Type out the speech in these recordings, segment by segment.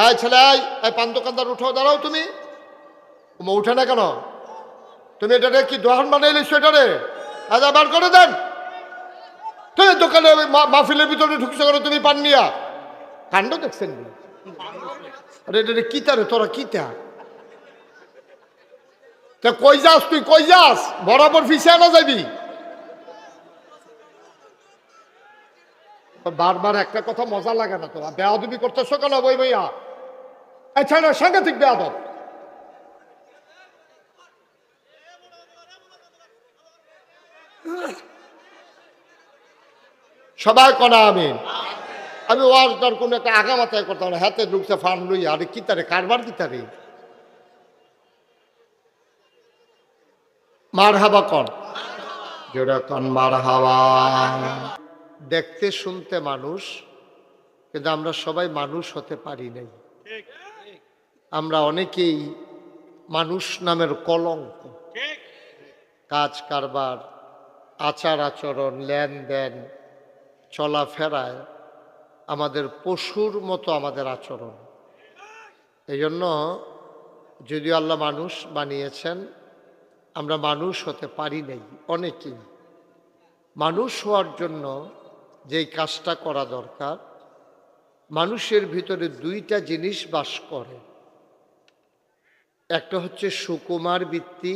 এই ছেলে, এই পান দোকানদার উঠো, দাঁড়াও তুমি। উঠে না কেন? তুমি এটারে কি দোকান বানাই লিখছো? এটারে আচ্ছা বার করে দেন। তুমি দোকানে মাহফিলের ভিতরে ঢুকছো কেন তুমি পান নিয়া? কাণ্ড দেখছেন? আরে এটা কিতা রে, তোরা কিতা? তা কই যাস তুই, কই যাস? বরাবর ফিসে না যাবি? বারবার একটা কথা মজা লাগে না? তোরা বেয়াদবি করতেছো কেন বই ভাইয়া? আচ্ছা না, সাংঘাতিক বেয়াদব। সবাই কনা আমিন। আমি ওয়াজটার কোন একটা আগামাতায় করতাম না, হাতে ঢুকছে ফান লই। আরে কিতারে কারবার কিতারে? মার হাবা কন, জোরে কন মার হাওয়া। দেখতে শুনতে মানুষ, কিন্তু আমরা সবাই মানুষ হতে পারি নাই। আমরা অনেকেই মানুষ নামের কলঙ্ক। কাজ কারবার, আচার আচরণ, লেনদেন, চলাফেরায় আমাদের পশুর মতো আমাদের আচরণ। এই জন্য যদিও আল্লাহ মানুষ বানিয়েছেন, আমরা মানুষ হতে পারি নাই অনেকেই। মানুষ হওয়ার জন্য যেই কাজটা করা দরকার, মানুষের ভিতরে দুইটা জিনিস বাস করে। একটা হচ্ছে সুকুমার বৃত্তি,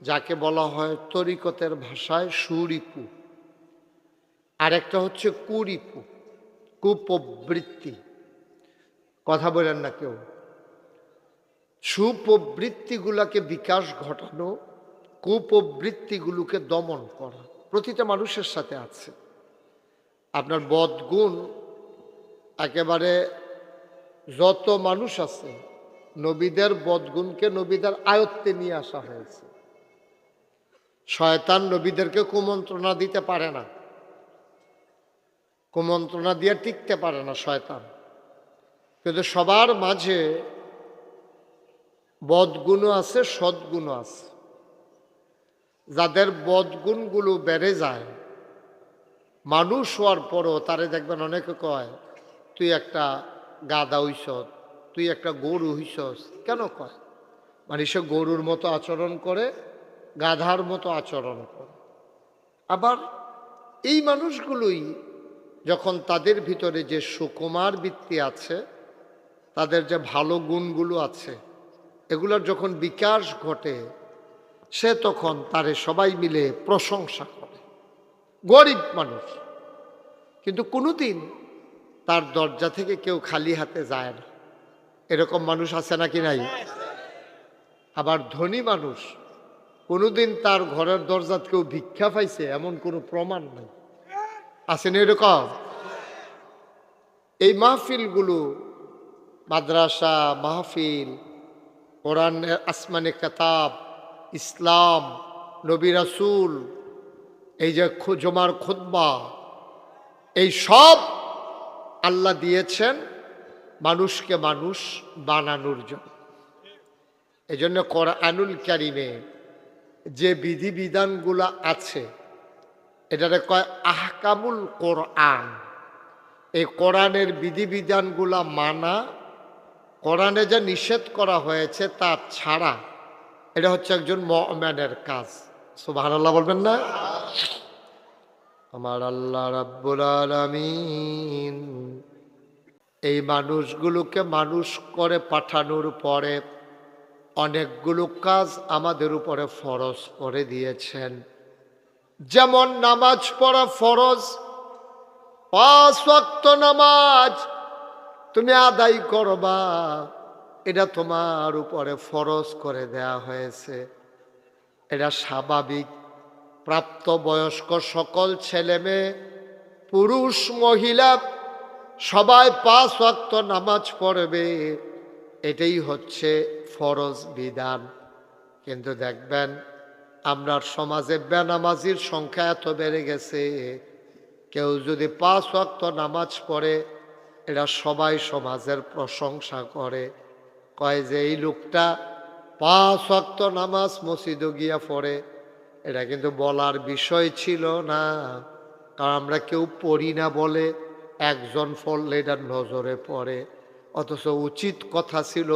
যাকে বলা হয় তরিকতের ভাষায় সুরিপু। আর একটা হচ্ছে কুরিপু, কুপ্রবৃত্তি। কথা বলেন না কেউ? সুপ্রবৃত্তিগুলোকে বিকাশ ঘটানো, কুপ্রবৃত্তিগুলোকে দমন করা প্রতিটা মানুষের সাথে আছে। আপনার বদগুণ একেবারে যত মানুষ আছে, নবীদের বদগুণকে নবীদের আয়ত্তে নিয়ে আসা হয়েছে। শয়তান নবীদেরকে কুমন্ত্রণা দিতে পারে না, কুমন্ত্রণা দিয়ে টিকতে পারে না শয়তান। কিন্তু সবার মাঝে বদগুণও আছে, সদ্গুণও আছে। যাদের বদগুণগুলো বেড়ে যায়, মানুষ হওয়ার পরও তারে দেখবেন অনেকে কয় তুই একটা গাধা হইস, তুই একটা গরু হইসস। কেন কয়? মানে সে গরুর মতো আচরণ করে, গাধার মতো আচরণ করে। আবার এই মানুষগুলোই যখন তাদের ভিতরে যে সুকুমার বৃত্তি আছে, তাদের যে ভালো গুণগুলো আছে, এগুলোর যখন বিকাশ ঘটে, সে তখন তারে সবাই মিলে প্রশংসা করে। গরিব মানুষ, কিন্তু কোনোদিন তার দরজা থেকে কেউ খালি হাতে যায় না। এরকম মানুষ আছে নাকি নাই? আবার ধনী মানুষ, কোনোদিন তার ঘরের দরজা কেউ ভিক্ষা পাইছে এমন কোনো প্রমাণ নাই। আছে না এরকম? এই মাহফিলগুলো, মাদ্রাসা মাহফিল, কোরআন, আসমানে কিতাব, ইসলাম, নবী রাসূল, এই যে জুমার খুতবা, এই সব আল্লাহ দিয়েছেন মানুষকে মানুষ বানানোর জন্য। এই জন্য কোরআনুল কারীমে যে বিধিবিধানগুলো আছে, এটারে কয় আহকামুল কোরআন। এই কোরআনের বিধিবিধানগুলা মানা, কোরআনে যা নিষেধ করা হয়েছে তা ছাড়া, এটা হচ্ছে একজন মুমিনের কাজ। সুবহানাল্লাহ বলবেন না? আমার আল্লাহ রাব্বুল আলামিন এই মানুষগুলোকে মানুষ করে পাঠানোর পরে অনেকগুলো কাজ আমাদের উপরে ফরজ করে দিয়েছেন। যেমন নামাজ পড়া ফরজ। 5 ওয়াক্ত নামাজ তুমি আদায় করবা, এটা তোমার উপরে ফরজ করে দেয়া হয়েছে। এটা স্বাভাবিক। প্রাপ্তবয়স্ক সকল ছেলে মেয়ে, পুরুষ মহিলা সবাই 5 ওয়াক্ত নামাজ পড়বে, এটাই হচ্ছে ফরজ বিধান। কিন্তু দেখবেন আমরা সমাজে বেনামাজির সংখ্যা এত বেড়ে গেছে, কেউ যদি 5 ওয়াক্ত নামাজ পড়ে, এটা সবাই সমাজের প্রশংসা করে, কয় যে এই লোকটা 5 ওয়াক্ত নামাজ মসজিদে গিয়া পড়ে। এটা কিন্তু বলার বিষয় ছিল না, কারণ আমরা কেউ পড়ি না বলে একজন পড়লে এটা নজরে পড়ে, অথচ উচিত কথা ছিল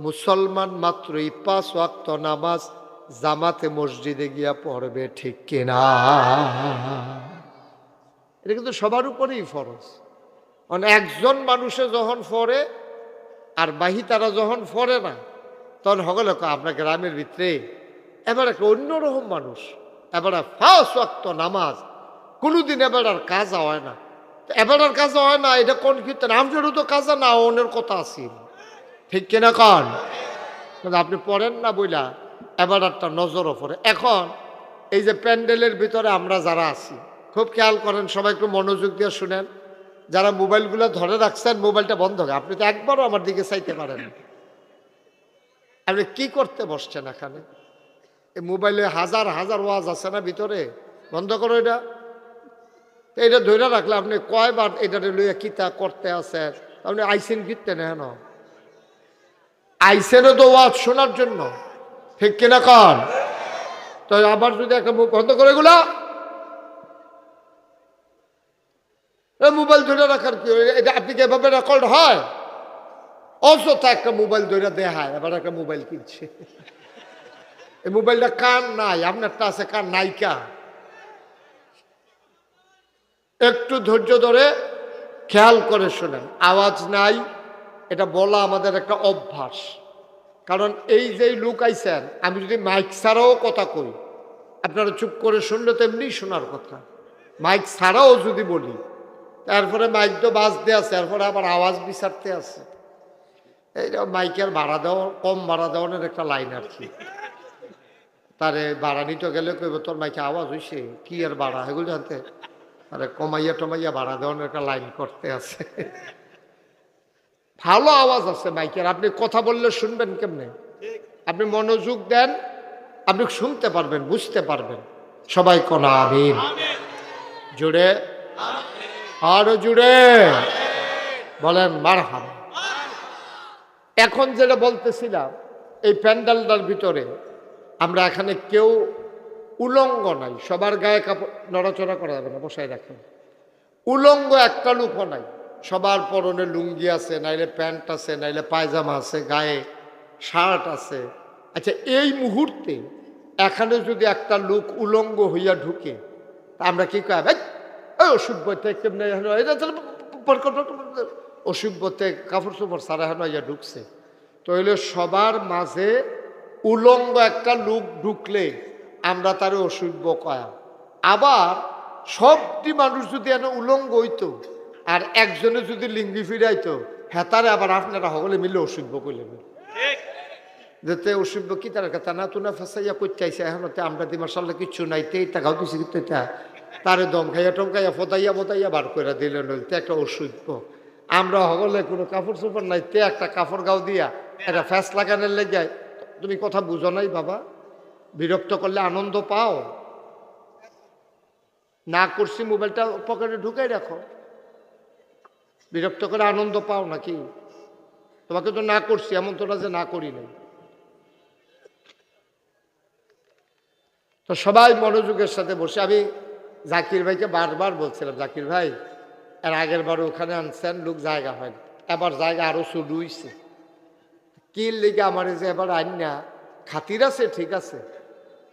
মুসলমান মাত্রই 5 ওয়াক্ত নামাজ জামাতে মসজিদে গিয়া পড়বে, ঠিক কিনা? এটা কিন্তু সবার উপরেই ফরজ। মানে একজন মানুষে যখন পড়ে আর বাহি তারা যখন পড়ে না, তখন হগলে আপনার গ্রামের ভিতরে এবার একটা অন্যরকম মানুষ, এবার 5 ওয়াক্ত নামাজ কোনোদিন এবার আর কাজা হয় না। এবার আর কাজা হয় না, এটা কোন কীর্তন আমজেরও তো কাজা না অনের কথা আসিল, ঠিক কিনা কন? আপনি পড়েন না বইলা এবার একটা নজরও পড়ে। এখন এই যে প্যান্ডেলের ভিতরে আমরা যারা আছি খুব খেয়াল করেন, সবাই একটু মনোযোগ দিয়ে শুনেন। যারা মোবাইলগুলো ধরে রাখছেন মোবাইলটা বন্ধ হবে। আপনি তো একবারও আমার দিকে চাইতে পারেন। আপনি কি করতে বসছেন এখানে? এই মোবাইলে হাজার হাজার ওয়াজ আছে না ভিতরে, বন্ধ করো এটা। এটা ধরে রাখলে আপনি কয়বার এটা লইয়া কিতা করতে আছেন? আপনি আইসেন কিনতে নেন, আইসেনও তো ওয়াজ শোনার জন্য, ঠিক কিনা কন? তো আবার যদি একটা মুখ বন্ধ করে এগুলা মোবাইল ধরে রাখার কি? এটা আপনি কি এভাবে রেকর্ড হয়? অযথা একটা মোবাইল ধরে দেখায়, এবার একটা মোবাইল কিনছে। এই মোবাইলটা কান নাই, আপনারটা আছে কান নাইকা। একটু ধৈর্য ধরে খেয়াল করে শোনেন। আওয়াজ নাই এটা বলা আমাদের একটা অভ্যাস। কারণ এই যে লোক আইছেন, আমি যদি মাইক ছাড়াও কথা কই আপনারা চুপ করে শুনলে তো এমনি শোনার কথা। মাইক ছাড়াও যদি বলি, তারপরে মাইক তো বাজতে আছে, এরপরে আবার আওয়াজ বিচারতে আছে। এইটা মাইকের ভাড়া দেওয়া, কম ভাড়া দেওয়ানোর একটা লাইন আর কি। তারে ভাড়া নিতে গেলে কইব তোর মাইকে আওয়াজ হইছে, কি আর ভাড়া এগুলো জানতে, আরে কমাইয়া টমাইয়া ভাড়া দেওয়ানোর একটা লাইন করতে আছে। ভালো আওয়াজ আছে মাইকের, আপনি কথা বললে শুনবেন কেমনে? আপনি মনোযোগ দেন, আপনি শুনতে পারবেন, বুঝতে পারবেন। সবাই কোন আমিন জুড়ে, আরো জুড়ে বলেন মারহাবা। এখন যেটা বলতেছিলাম, এই প্যান্ডেলটার ভিতরে আমরা এখানে কেউ উলঙ্গ নাই, সবার গায়ে কাপড় নড়াচড়া করা যাবে না, বসাই রাখেন। উলঙ্গ একটা লুকও নাই, সবার পরনে লুঙ্গি আছে, নাইলে প্যান্ট আছে, নাইলে পায়জামা আছে, গায়ে শার্ট আছে। আচ্ছা, এই মুহূর্তে এখানে যদি একটা লোক উলঙ্গ হইয়া ঢুকে, তা আমরা কি কয়? অসভ্যতে কেমনে অসভ্যতে কাপড় চোপড় সারা হেন ইয়া ঢুকছে। তো হইলে সবার মাঝে উলঙ্গ একটা লোক ঢুকলে আমরা তার অসভ্য কয়া। আবার সবটি মানুষ যদি এনে উলঙ্গ হইতো আর একজনে যদি লিঙ্গি ফিরাইতো, হেতারে আবার আপনারা সকলে মিলে অসভ্য করলেন। যেতে অসভ্য কি তার কথা না তুনা ফেসাইয়া করতে আইসে, এখন আমরা দিমার সাল্লা কিচ্ছু নাই, তে টাকাও দিছি কিন্তু তারে দম খাইয়া টমকাইয়া ফতাইয়া মতাইয়া বার করে দিলেন, তে একটা অসভ্য। আমরা সকলে কোনো কাপড় চোপড় নাই, তে একটা কাপড় গাও দিয়া একটা ফ্যাস লাগানোর লেগে। তুমি কথা বুঝো নাই বাবা? বিরক্ত করলে আনন্দ পাও না? করছি মোবাইলটা পকেটে ঢুকাই রাখো, বিরক্ত করে আনন্দ পাও নাকি? তোমাকে তো না করছি, এমন তো না যে না করি নাই। তো সবাই মনোযোগের সাথে বসে, আমি জাকির ভাইকে বারবার বলছিলাম, জাকির ভাই এর আগের বার ওখানে আনছেন লোক জায়গা হয়, এবার জায়গা আরো শুরু হইছে। কি লেগে আমার যে এবার আইন না, খাতির আছে ঠিক আছে,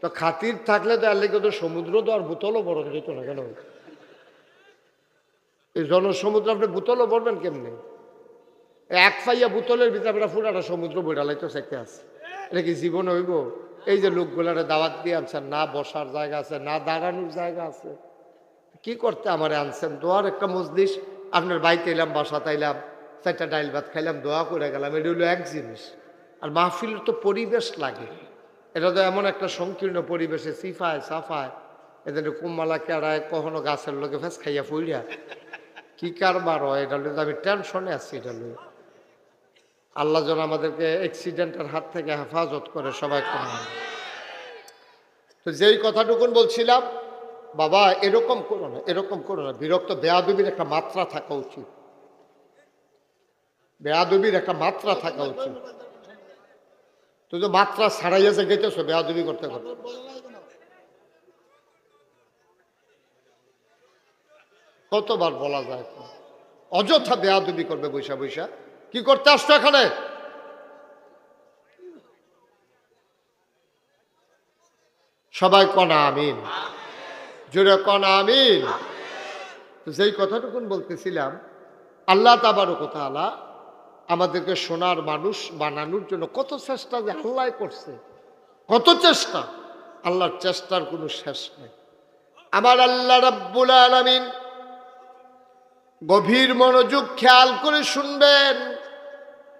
তো খাতির থাকলে তো এর লেগে তো সমুদ্র তো আর বোতলও বড় যেত না কেন? এই জনসমুদ্র আপনি বোতলও ভরবেন কেমনে? এক পাইয়া বোতলের ভিতরে আপনার পুরাটা সমুদ্র বইডালাই তো চাইতে আছে, এটা কি জীবন হইব? এই যে লোকগুলারে দাওয়াত দিয়ে আনছেন, না বসার জায়গা আছে, না দাঁড়ানোর জায়গা আছে, কি করতে আমারে আনছেন? দোয়ার একটা মজলিস, আপনার বাড়িতে এলাম, বাসাতে এলাম, 4টা ডাইল ভাত খাইলাম, দোয়া করে গেলাম, এটা হলো এক জিনিস। আর মাহফিলের তো পরিবেশ লাগে, এটা তো এমন একটা সংকীর্ণ পরিবেশে সিফায় সাফায় এদের কুম্মালা কেড়ায়, কখনো গাছের লোকে ফেস খাইয়া ফুইয়া কি কারবার হয়, এটা লইতে আমি টেনশনে আছি। এটা লই আল্লাহ যেন আমাদেরকে অ্যাক্সিডেন্টের হাত থেকে হেফাজত করে, সবাই। তো যেই কথাটুকুন বলছিলাম, বাবা এরকম করো না, এরকম করো না, বিরক্ত, বেয়াদবির একটা মাত্রা থাকা উচিত, বেয়াদবির একটা মাত্রা থাকা উচিত। তুই তো মাত্রা ছাড়াইয়া যে গেতেছো বেয়াদবি করতে করতে। কতবার বলা যায়, অযথা বেয়াদবি করবে বৈশা বৈশা। কি করতে আসছো এখানে? সবাই কনা আমিন, জোরে কনা আমিন। তো যেই কথাটুকুন বলতেছিলাম, আল্লাহ তাবারক ওয়া তাআলা আমাদেরকে সোনার মানুষ বানানোর জন্য কত চেষ্টা যে আল্লাহ করছে, কত চেষ্টা। আল্লাহর চেষ্টার কোনো শেষ নেই। আমার আল্লাহ রাব্বুল আলামিন, গভীর মনোযোগ খেয়াল করে শুনবেন,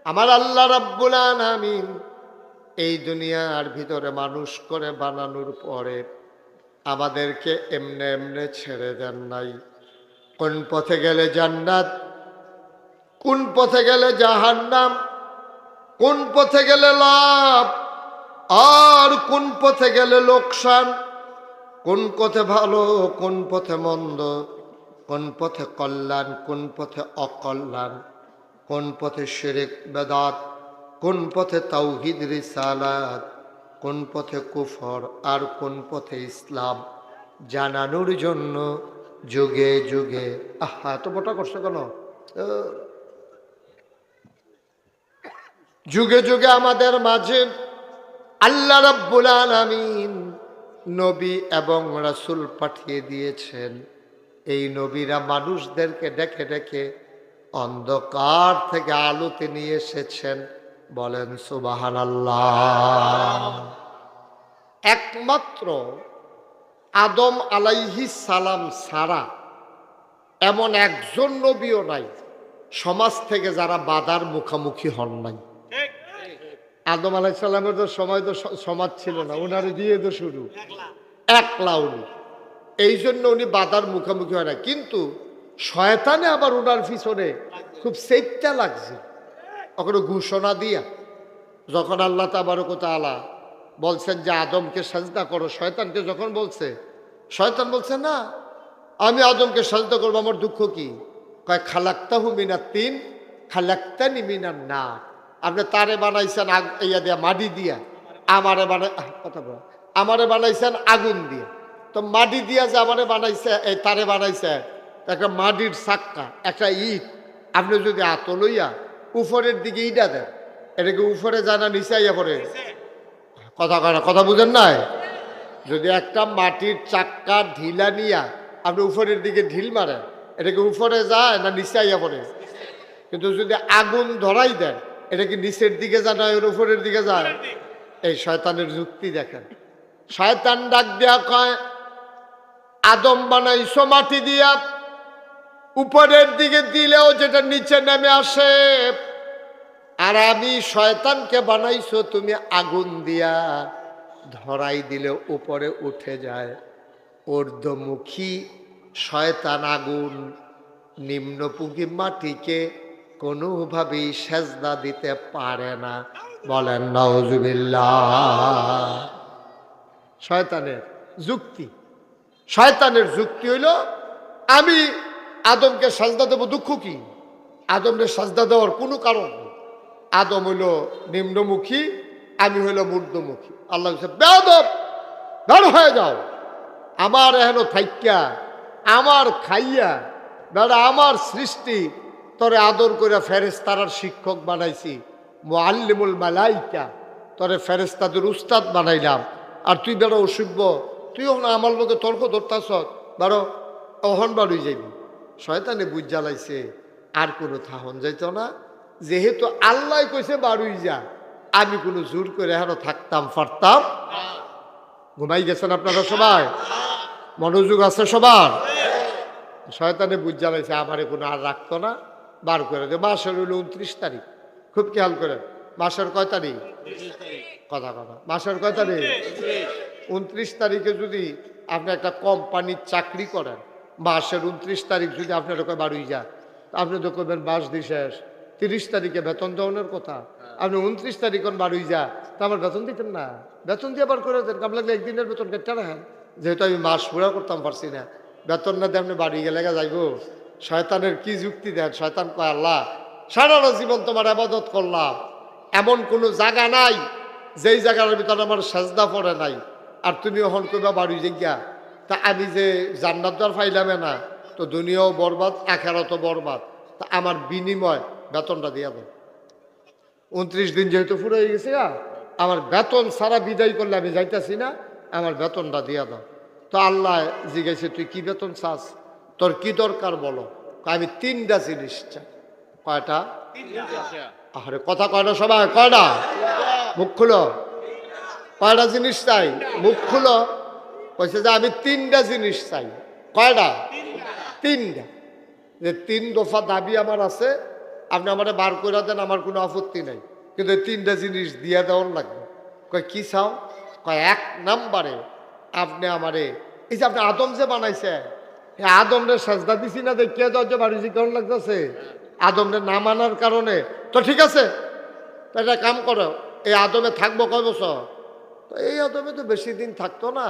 আমার আল্লাহ রাব্বুল আলামিন এই দুনিয়ার ভিতরে মানুষ করে বানানোর পরে আমাদেরকে এমনে এমনে ছেড়ে দেন নাই। কোন পথে গেলে জান্নাত, কোন পথে গেলে জাহান্নাম, কোন পথে গেলে লাভ আর কোন পথে গেলে লোকসান, কোন পথে ভালো কোন পথে মন্দ, কোন পথে কল্যাণ কোন পথে অকল্যাণ, কোন পথে শিরক বেদাত, কোন পথে তাওহীদ রিসালাত, কোন পথে কুফর আর কোন পথে ইসলাম জানানোর জন্য যুগে যুগে, আহা এত মোটা করছে কেন, যুগে যুগে আমাদের মাঝে আল্লাহ রাব্বুল আলামিন নবী এবং রাসূল পাঠিয়ে দিয়েছেন। এই নবীরা মানুষদেরকে ডেকে ডেকে অন্ধকার থেকে আলোতে নিয়ে এসেছেন। বলেন সুবহানাল্লাহ। একমাত্র আদম আলাইহিস সালাম ছাড়া এমন একজন নবীও নাই সমাজ থেকে যারা বাধার মুখোমুখি হন নাই। আদম আলাইহিস সালামের তো সময় তো সমাজ ছিল না, ওনারে দিয়ে তো শুরু একলা উনি, এই জন্য উনি বাধার মুখোমুখি হয় না। কিন্তু শয়তানে আবার ওনার পিছনে খুব সেটটা লাগছে। ওখানে ঘোষণা দিয়া যখন আল্লাহ তাবারক ওয়া তাআলা বলছেন যে আদমকে সাজদা করো, শয়তানকে যখন বলছে, শয়তান বলছে না আমি আদমকে সাজদা করবো, আমার দুঃখ কি? কয় খালাক্তাহু মিনাত তিন খালাক্তানি মিনান নার। আপনি তারে বানাইছেন ইয়া দিয়া মাটি দিয়া, আমারে বানাই কথা বল, আমারে বানাইছেন আগুন দিয়া। তো মাটি দিয়া যে আমারে বানাইছে, এই তারে বানাইছে একটা মাটির চাক্কা, একটা ইট। আপনি যদি আতো লইয়া উপরের দিকে ইটা দেন, এটাকে উপরে যায় না নিচে আইয়া পড়ে? কথা বুঝেন নাই? যদি একটা মাটির চাক্কা ঢিলা নিয়া আপনি উপরের দিকে ঢিল মারেন, এটাকে উপরে যায় না নিচে আইয়া পড়ে? কিন্তু যদি আগুন ধরাই দেন, এটা কি নিচের দিকে যায় না উপরের দিকে যায়? এই শয়তানের যুক্তি দেখেন। শয়তান ডাক দেয়া কয় আদম বানাইছো মাটি দিয়া, উপরের দিকে দিলেও যেটা নিচে নেমে আসে, আর আমি শয়তানকে বানাইছো তুমি আগুন দিয়া, ধরাই দিলে উপরে উঠে যায়। ঊর্ধ্বমুখী শয়তান আগুন নিম্নমুখী মাটিকে কোনোভাবেই সেজদা দিতে পারে না। বলেন নাউজুবিল্লাহ। শয়তানের যুক্তি, শয়তানের যুক্তি হইল আমি আদমকে সাজদা দেবো, দুঃখ কি? আদমকে সাজদা দেওয়ার কোনো কারণ নেই। আদম হইল নিম্নমুখী, আমি হইল ঊর্ধ্বমুখী। আল্লাহ বেয়াদব, বের হয়ে যাও, আমার এহেন থাইক্যা আমার খাইয়া বেড়া আমার সৃষ্টি তরে আদর করে ফেরেশতার শিক্ষক বানাইছি, মুআল্লিমুল মালাইকা, তরে ফেরেশতাদের উস্তাদ বানাইলাম, আর তুই বেড়া অসভ্য, তুই ওখান আমার লোকে তর্ক ধরতাছ, বারো অহন বাড়ুই যাইবি। শয়তানে বুঝ জ্বালাইছে, আর কোনো থাহন যাইত না। যেহেতু আল্লাহ কইছে বাড়ুই যা, আমি কোনো জোর করে এখনো থাকতাম পারতাম? ঘুমাই গেছেন আপনারা সবাই? মনোযোগ আছে সবার? শয়তানে বুঝ জ্বালাইছে, আমারে কোনো আর রাখতো না, বার করে দে। মাসের হইল 29 তারিখ, খুব খেয়াল করেন। মাসের কয় তারিখ? কথা মাসের কয় তারিখ? 29 তারিখে যদি আপনি একটা কোম্পানির চাকরি করেন, মাসের 29 তারিখ যদি আপনার কয় বাড়ুই যা, আপনি তো করবেন মাস দিয়ে শেষ, 30 তারিখে বেতন দেওয়ানোর কথা, আপনি 29 তারিখ বাড়ুই যা, তা আমার বেতন দিতেন না? বেতন দিয়ে আবার করে দেন, কাম লাগলে একদিনের বেতন কেটে রাখেন। যেহেতু আমি মাস পুরা করতাম পারছি না, বেতন না দিয়ে আপনি বাড়ি গেলে যাইব। শয়তানের কি যুক্তি দেন? শয়তান কয় আল্লাহ সারাটা জীবন তোমার ইবাদত করলাম, এমন কোনো জায়গা নাই যেই জায়গার ভিতরে আমার সাজদা পড়ে নাই, আর তুমি ওখান করবা বাড়ি জিজ্ঞা, তা আমি যে জান্নাত দ্বার পাইলামে না, তো দুনিয়াও বরবাদ আখেরাতও বরবাদ, তা আমার বিনিময় বেতনটা দিয়া দেন। 29 দিন যেহেতু পুরো হয়ে গেছে আমার বেতন সারা বিদায় করলে আমি যাইতাছি না, আমার বেতনটা দিয়া দাও। তো আল্লাহ জিজ্ঞাসা তুই কি বেতন চাস, তোর কি দরকার বলো। আমি 3টা জিনিস চাই। কয়টা? আরে কথা কয়টা সবাই, কয়টা? মুখ খুলো। কয়টা জিনিস চাই? মুখ খুলো। কইছে যে আমি 3টা জিনিস চাই। কয়টা? 3টা। যে 3 দফা দাবি আমার আছে, আপনি আমারে বার করে দেন, আমার কোনো আপত্তি নাই, কিন্তু 3টা জিনিস দিয়ে দেওয়ার লাগবে। কয় কি চাও? কয় 1 নাম্বারে আপনি আমারে এই যে আপনি আদম যে বানাইছে, আদমরে সাজদা দিছি না, দেখিয়া দেওয়ার যে বাড়ি কেমন লাগতেছে আদমরে না মানার কারণে। তো ঠিক আছে, তো একটা কাম করো, এই আদমে থাকবো কয় বছর? তো এই আদমে তো বেশি দিন থাকতো না,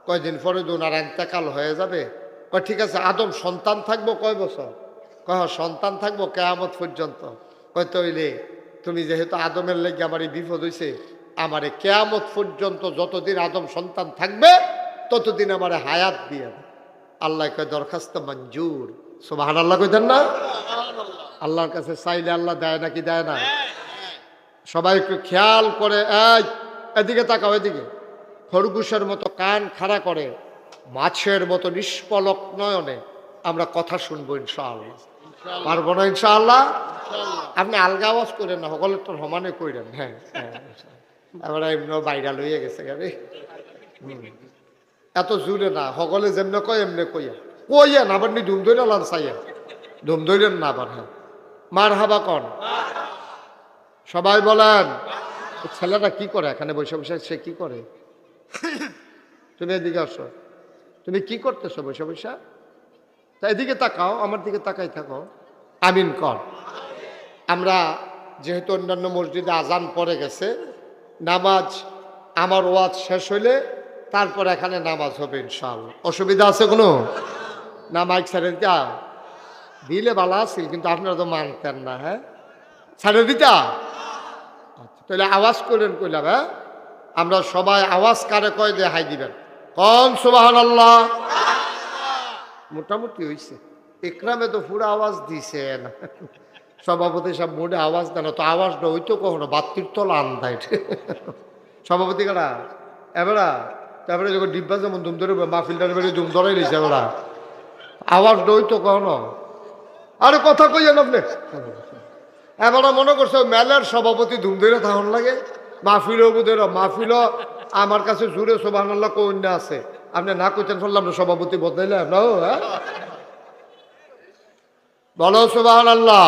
কয়দিন পরে দুনার ইন্তেকাল হয়ে যাবে। কয় ঠিক আছে, আদম সন্তান থাকবো কয় বছর? কয় সন্তান থাকবো কেয়ামত পর্যন্ত। কয় তইলে তুমি যেহেতু আদমের লেগে আমার এই বিপদ হয়েছে, আমারে কেয়ামত পর্যন্ত যতদিন আদম সন্তান থাকবে ততদিন আমারে হায়াত দিয়ে দেয়। আল্লাহ কয় দরখাস্ত মঞ্জুর। সুবহানাল্লাহ কইতেন না? আল্লাহর কাছে চাইলে আল্লাহ দেয় নাকি দেয় না? সবাই একটু খেয়াল করে, এদিকে তাকাও, এদিকে। খরগোশের মতো কান খাড়া করে, মাছের মতো নিষ্পলক নয়নে আমরা কথা শুনবো ইনশাআল্লাহ। পারবো না ইনশাআল্লাহ? আপনি আলগা আওয়াজ করেন না, সকলের তো সমানে কইরেন। হ্যাঁ, এবার এমনি বাইরা লইয়া গেছে গাড়ি। এত জোরে না, সকলে যেমনে কয় এমনি কইয়া না, আবার নি ধুম ধরে লাল চাইয়া ধুম ধরেন না আবার। হ্যাঁ, মার হাবা কন সবাই বলেন। ছেলেটা কি করে এখানে বসে বসে? সে কি করে? তুমি এদিকে আসো। তুমি কি করতেছো বসে বসে? তা এদিকে তাকাও, আমার দিকে তাকাই থাকো। আমিন কর। আমরা যেহেতু অন্যান্য মসজিদে আজান পড়ে গেছে, নামাজ আমার ওয়াজ শেষ হইলে তারপর এখানে নামাজ হবে ইনশাআল্লাহ। অসুবিধা আছে কোনো? না মাইক ছেড়ে দিতা দিলে ভালো আছিল, কিন্তু আপনারা তো মানতেন না। হ্যাঁ, ছেড়ে দিতা? আচ্ছা, তাহলে আওয়াজ করেন কইলাম। হ্যাঁ, আমরা সবাই আওয়াজ কারে কয় দিয়ে হাই দিবেন। কোন সুবহানাল্লাহ। মোটামুটি হয়েছে। ইকরামে তো পুরো আওয়াজ দিছেন, সভাপতি সব মোটে আওয়াজ দেন, তো আওয়াজটা হইতো কখনো বাত্তির তলা আন্দায়। সভাপতি কারা এবারা, তারপরে যখন ডিব্বা যেমন ধুম ধরে মাহফিলটার বেড়ে ধুম ধরাই নিয়েছে এবারা, আওয়াজটা হইতো কখনো। আরে কথা কইয়েন আপনি। এবারে মনে করছে মেলার সভাপতি ধুম ধরে তখন লাগে, মাহফিলও বুধের মাহফিলও আমার কাছে জুড়ে সুবহানাল্লাহ কন্যা আছে, আপনি না কইতেন ফেললাম না, সভাপতি বদলাইলে আপনাও। হ্যাঁ, বলো সুবহানাল্লাহ,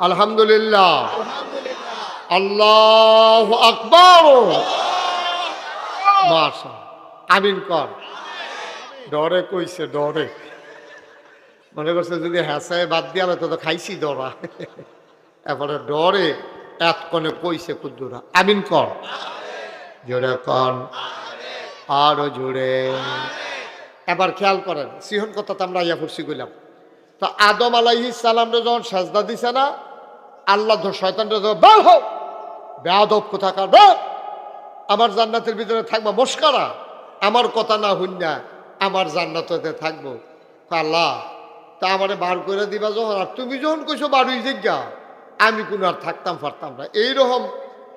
আলহামদুলিল্লাহ, আল্লাহু আকবার। মাশাআল্লাহ, আমিন কর। ডরে কইছে, ডরে মনে করছে যদি হ্যাঁসায় বাদ দিয়ে তো খাইছি ডরা, এবারে ডরে এত কোনে কইছে কুদ্দুরা। আমিন কর, জোরে কন, আরো জোরে। এবার খেয়াল করেন, সিহন কথা তো আমরা ইয়া ফুরসি কইলাম। তো আদম আলাইহিস সালামরে যখন সাজদা দিছে না, আল্লাহ শয়তানরে বের হও, বেয়াদব কোথাকার, আমার জান্নাতের ভিতরে থাকবা মস্কারা, আমার কথা না হইনা আমার জান্নাতে থাকবো। আল্লাহ তা আমারে বার করে দিবা যখন, আর তুমি যখন কইছো বাড়ি জিজ্ঞা, আমি কোনো আর থাকতাম পারতাম না। এইরকম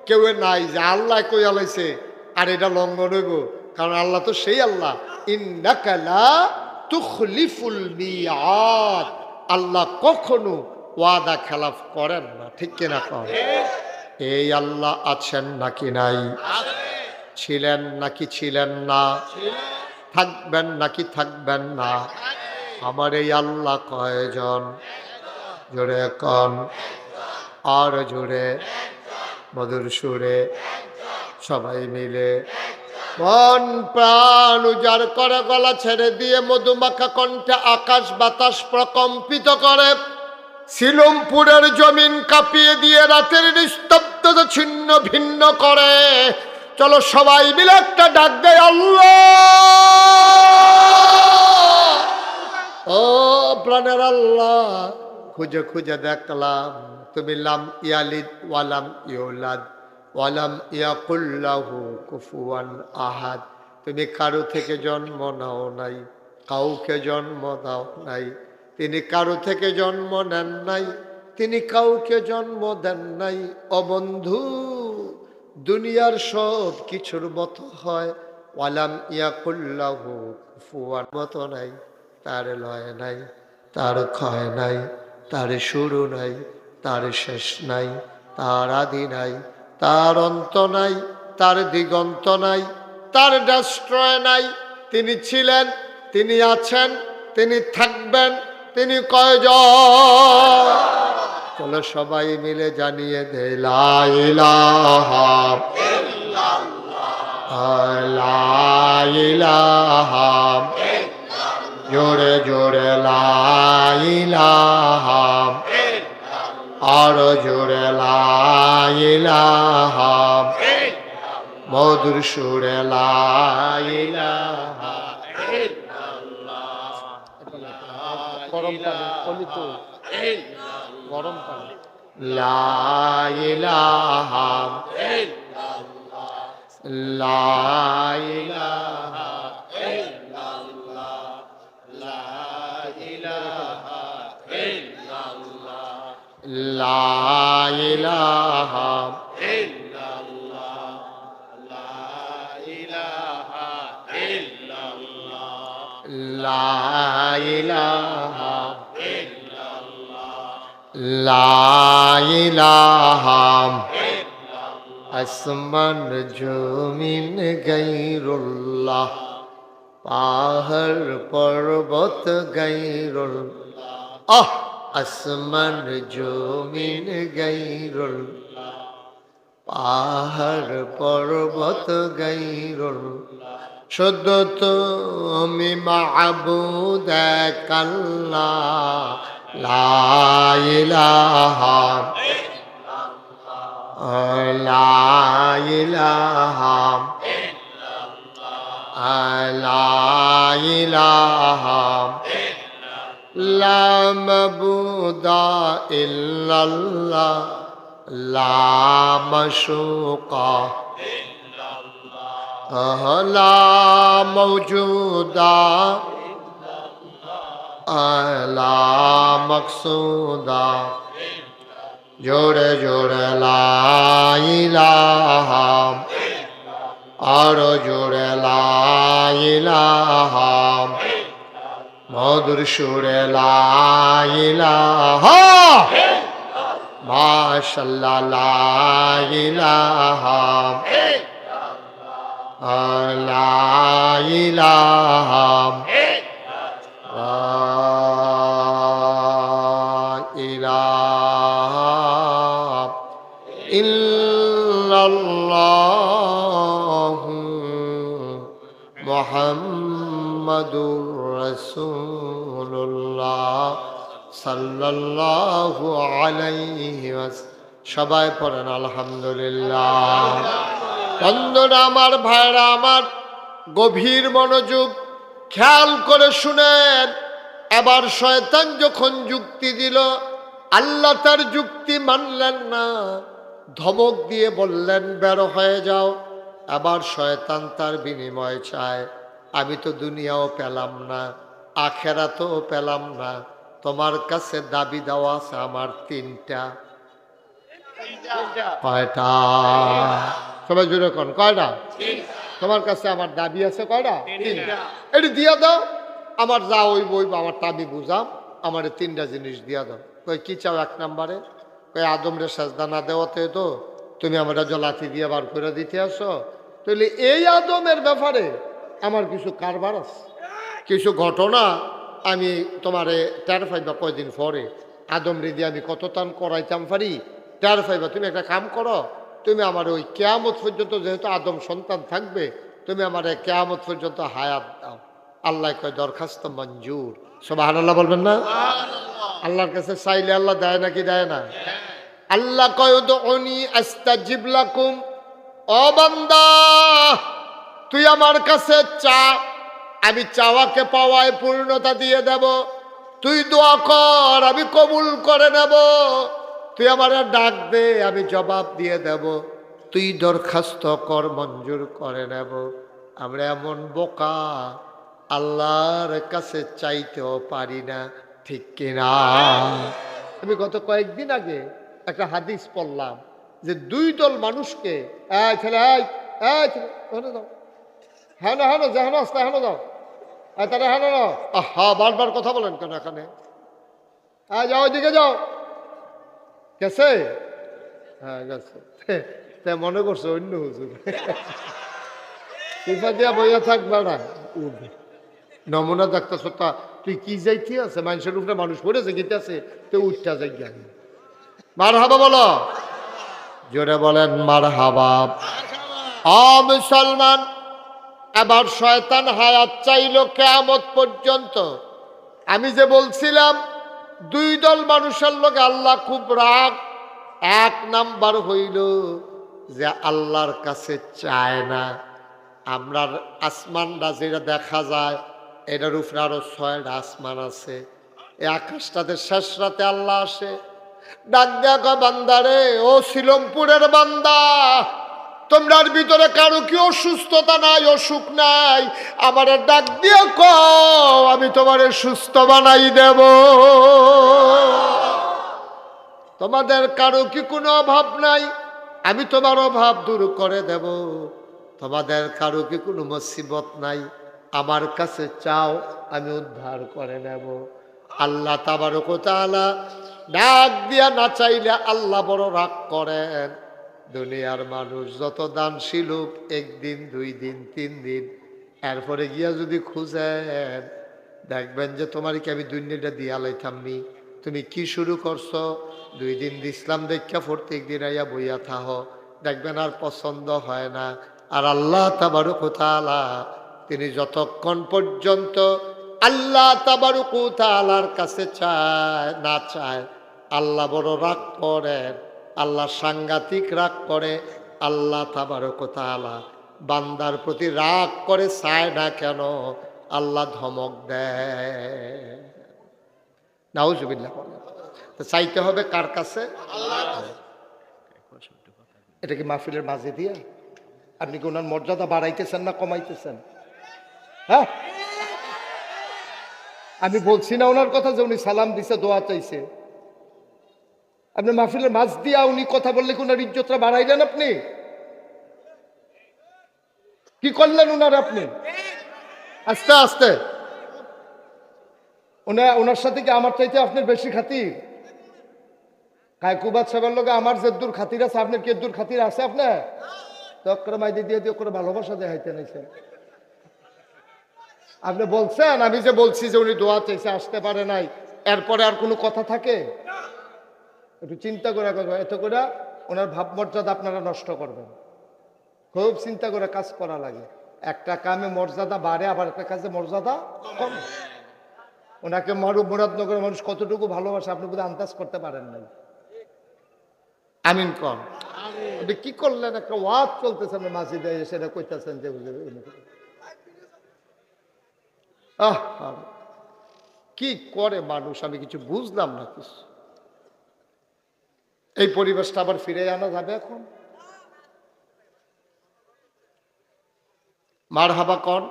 কেউ নাই যে আল্লাহ কই আলাইছে আর এটা লঙ্ঘন হইব, কারণ আল্লাহ তো সেই আল্লাহ, ইন্নাকা লা তুখলিফুল মিয়াদ, আল্লাহ কখনো ওয়াদা খেলাফ করেন না। ঠিক কিনা কন? এই আল্লাহ আছেন নাকি নাই? ছিলেন নাকি ছিলেন না? থাকবেন নাকি থাকবেন না? আমার এই আল্লাহ কয়জন? জোরে কন, আর জোরে, মধুর সুরে সবাই মিলে। মন প্রাণ উজাড় করে গলা ছেড়ে দিয়ে মধুমাখা কণ্ঠে আকাশ বাতাস প্রকম্পিত করে, সিলমপুরের জমিন কাঁপিয়ে দিয়ে রাতের নিস্তব্ধতা ছিন্ন ভিন্ন করে। চলো সবাই মিলে একটা ডাক দেয়, আল্লাহ। ও প্রাণের আল্লাহ, খুঁজে খুঁজে দেখলাম তুমি লাম ইয়ালিদ ওয়ালাম ইউলাদ ওয়ালাম ইয়াকুল্লাহু কুফুয়ান আহাদ, তুমি কারো থেকে জন্ম নাও নাই, কাউকে জন্ম দাও নাই, তিনি কারো থেকে জন্ম নেন নাই, তিনি কাউকে জন্ম দেন নাই। ও বন্ধু, দুনিয়ার সব কিছুর মতো হয়, ওয়ালাম ইয়াকুল্লাহু কুফুয়ান, মতো নাই, তার লয় নাই, তার ক্ষয় নাই, তার শুরু নাই, তার শেষ নাই, তার আদি নাই, তার অন্ত নাই, তার দিগন্ত নাই, তার ডাস্ট্রয় নাই। তিনি ছিলেন, তিনি আছেন, তিনি থাকবেন, তিনি কয়জন? চলো সবাই মিলে জানিয়ে দে লা ইলাহা ইল্লাল্লাহ, লা ইলাহা, জোরে জোরে লা ইলাহা, আরো জোরে লা ইলাহা, মধুর সুরে লা ইলাহা। গরম পানি গরম পানি। লা ইলাহা লা ইলাহা ইল্লাল্লাহ, লা ইলাহা ইল্লাল্লাহ, লা ইলাহা ইল্লাল্লাহ, লা ইলাহা ইল্লাল্লাহ, লা ইলাহা লা ইলাহা। আসমান জমিন গায়রুল্লাহ, পাহাড় পর্বত গায়রুল্লাহ। আসমান জমিন গায়রুল্লাহ, পাহাড় পর্বত গায়রুল্লাহ। শুধু তুমি মাবুদ এক আল্লাহ, লা ইলাহা লা ইলাহা লা ইলাহা লা মাবুদা ইল্লাল্লাহ, লা মাশুকা লা মওজুদা লা মকসুদা। জোরে জোরে লা ইলাহা, আরো জোরে লা ইলাহা, মধুর সুরে লা ইলাহা, মাশাআল্লাহ লা ইলাহা লা ইলাহা ইল্লাল্লাহু মুহাম্মাদুর রাসূলুল্লাহ সাল্লাল্লাহু আলাইহি ওয়াসাল্লাম। সবাই পড়েন আলহামদুলিল্লাহ। বন্ধুরা আমার, ভাইরা আমার, গভীর মনোযোগ খেয়াল করে শুনেন। এবার শয়তান যখন যুক্তি দিল, আল্লাহ তার যুক্তি মানলেন না, ধমক দিয়ে বললেন বের হয়ে যাও। আবার শয়তান তার বিনিময় চায়, আমি তো দুনিয়াও পেলাম না, আখেরাতও পেলাম না, তোমার কাছে দাবি দেওয়া আছে আমার তিনটা। কয়টা? সবাই জুড়ে কোন কয়টা? তোমার কাছে আমার দাবি আছে কয়টা? তিনটা। এটি দিয়া দাও, আমার যা ওই বই আমার দাবি বুঝাম, আমার তিনটা জিনিস দিয়া দাও। কই কি চাও? এক নম্বরে কই আদমরে সাজদা না দেওয়াতে তো তুমি আমরা লাথি দিয়ে বার করে দিতে আসো। তাহলে এই আদমের ব্যাপারে আমার কিছু কারবার আছে, কিছু ঘটনা আমি তোমারে টের পাইবা কয়দিন পরে। আদম রে দিয়ে আমি কত টান করাইতাম পারি টের পাইবা। তুমি একটা কাম করো, তুমি আমার ওই কেয়ামত পর্যন্ত, যেহেতু আদম সন্তান থাকবে, তুমি আমার কেয়ামত পর্যন্ত হায়াত দাও। আল্লাহ কয় দরখাস্ত মঞ্জুর। সুবহানাল্লাহ বলবেন না? আল্লাহর কাছে চাইলে আল্লাহ দেয় নাকি দেয় না? আল্লাহ কয় উদউনি আস্তাজিব লাকুম। ও বান্দা, তুই আমার কাছে চা, আমি চাওয়াকে পাওয়ায় পূর্ণতা দিয়ে দেব। তুই দোয়া কর, আমি কবুল করে নেব। তুই আমার ডাক দে, আমি জবাব দিয়ে দেব। তুই দরখাস্ত কর, মঞ্জুর করে নেব। আমরা এমন বোকা, আল্লাহর কাছে চাইতেও পারি না, ঠিক কিনা? আমি গত কয়েকদিন আগে একটা হাদিস পড়লাম যে দুই দল মানুষকে, এই ছেলে এই ছেলে ওখানে যাও, হ্যাঁ না হ্যাঁ যেন আসতে হ্যাঁ যাও, তারা হ্যাঁ না, আহা বারবার কথা বলেন কেন এখানে, হ্যাঁ যাও ওইদিকে যাও, গেছে? হ্যাঁ গেছে। তাই মনে করছো অন্য হুজুর ইফা দিয়া বইয়া থাকবে না, নমুনা দেখতেছ তা তুই কি যাইতে আছে, মানুষের উপরে মানুষ পড়েছে গীতে আছে, তো উঠটা যাই জ্ঞান। মার হাবা বলো, জোরে বলেন মার হাবা। মুসলমান, এবার শয়তান হায়াত চাইল কিয়ামত পর্যন্ত। আমি যে বলছিলাম দুই দল মানুষের লোকে আল্লাহ খুব রাগ। এক নাম্বার হইল যে আল্লাহর কাছে চায় না। আমরা আসমানটা যেটা দেখা যায় এটার উপরে আরো 6টা আসমান আছে। এই আকাশটাতে শেষ রাতে আল্লাহ আসে, ডাক দেখা বান্দারে, ও শিলমপুরের বান্দা, তোমরার ভিতরে কারো কি অসুস্থতা নাই, অসুখ নাই, আমারে ডাক দিয়ে কও, আমি তোমারে সুস্থ বানাই দেব। তোমাদের কারো কি কোনো অভাব নাই, আমি তোমার অভাব দূর করে দেব। তোমাদের কারো কি কোনো মুসিবত নাই, আমার কাছে চাও, আমি উদ্ধার করে নেব। আল্লাহ তাবারক ওয়া তাআলা ডাক দিয়া না চাইলে আল্লাহ বড় রাগ করেন। দুনিয়ার মানুষ যত দানশীল হোক, 1 দিন 2 দিন 3 দিন, এরপরে গিয়া যদি খুঁজেন দেখবেন যে তোমার কি আমি দুনিয়াটা দিয়া লাইতামনি, তুমি কি শুরু করছো, 2 দিন ইসলাম দেখা প্রত্যেক দিন আইয়া বইয়া থাহ, দেখবেন আর পছন্দ হয় না। আর আল্লাহ তাবারক ওয়া তাআলা তিনি যতক্ষণ পর্যন্ত আল্লাহ তাবারক ওয়া তাআলার কাছে চায় না চায়, আল্লাহ বড় রাগ করেন, আল্লাহ সাংঘাতিক রাগ করে। আল্লাহ তাবারক ওয়া তাআলা বান্দার প্রতি রাগ করে, চায় না কেন, আল্লাহ ধমক দেয়। নাউজুবিল্লাহ। তো চাইতে হবে কার কাছে? এটা কি মাহফিলের মাঝে দিয়ে আপনি কি ওনার মর্যাদা বাড়াইতেছেন না কমাইতেছেন? হ্যাঁ, আমি বলছি না ওনার কথা যে উনি সালাম দিছে, দোয়া চাইছে, আপনি মাহফিলের মাঝ দিয়া উনি কথা বললে কি ওনার ইজ্জতটা বাড়াইলেন? আপনি কি করলেন ওনার? আপনি আস্তে আস্তে ওনার সাথে কি আমার চাইতে আপনার বেশি খাতির? কায়কুবাদ সাহেবের লোক আমার যেদুর খাতির আছে, আপনার কি দূর খাতির আছে? আপনার তো করে মাইদি দিয়ে দিয়ে করে ভালোবাসা দেখাইতে নাইছেন। আপনি বলছেন, আমি যে বলছি যে উনি দোয়া চাইছে, আসতে পারে নাই, এরপরে আর কোনো কথা থাকে? একটু চিন্তা করে এত করে ওনার ভাবমর্যাদা আপনারা নষ্ট করবেন। খুব চিন্তা করে কাজ করা লাগে। একটা কামে মর্যাদা বাড়ে, আবার একটা কাজে মর্যাদা কমে। ওনাকে মুরাদনগরের মানুষ কতটুকু ভালোবাসে আপনি বোধহয় আন্দাজ করতে পারেন নাই। আমিন কন। আপনি কি করলেন? একটা ওয়াজ চলতেছে, আপনি মাসিদে সেটা কইতেছেন যে কি করে মানুষ, আমি কিছু বুঝলাম না কিছু। এই পরিবেশটা আবার ফিরে আনা যাবে এখন? মার হাবা কন,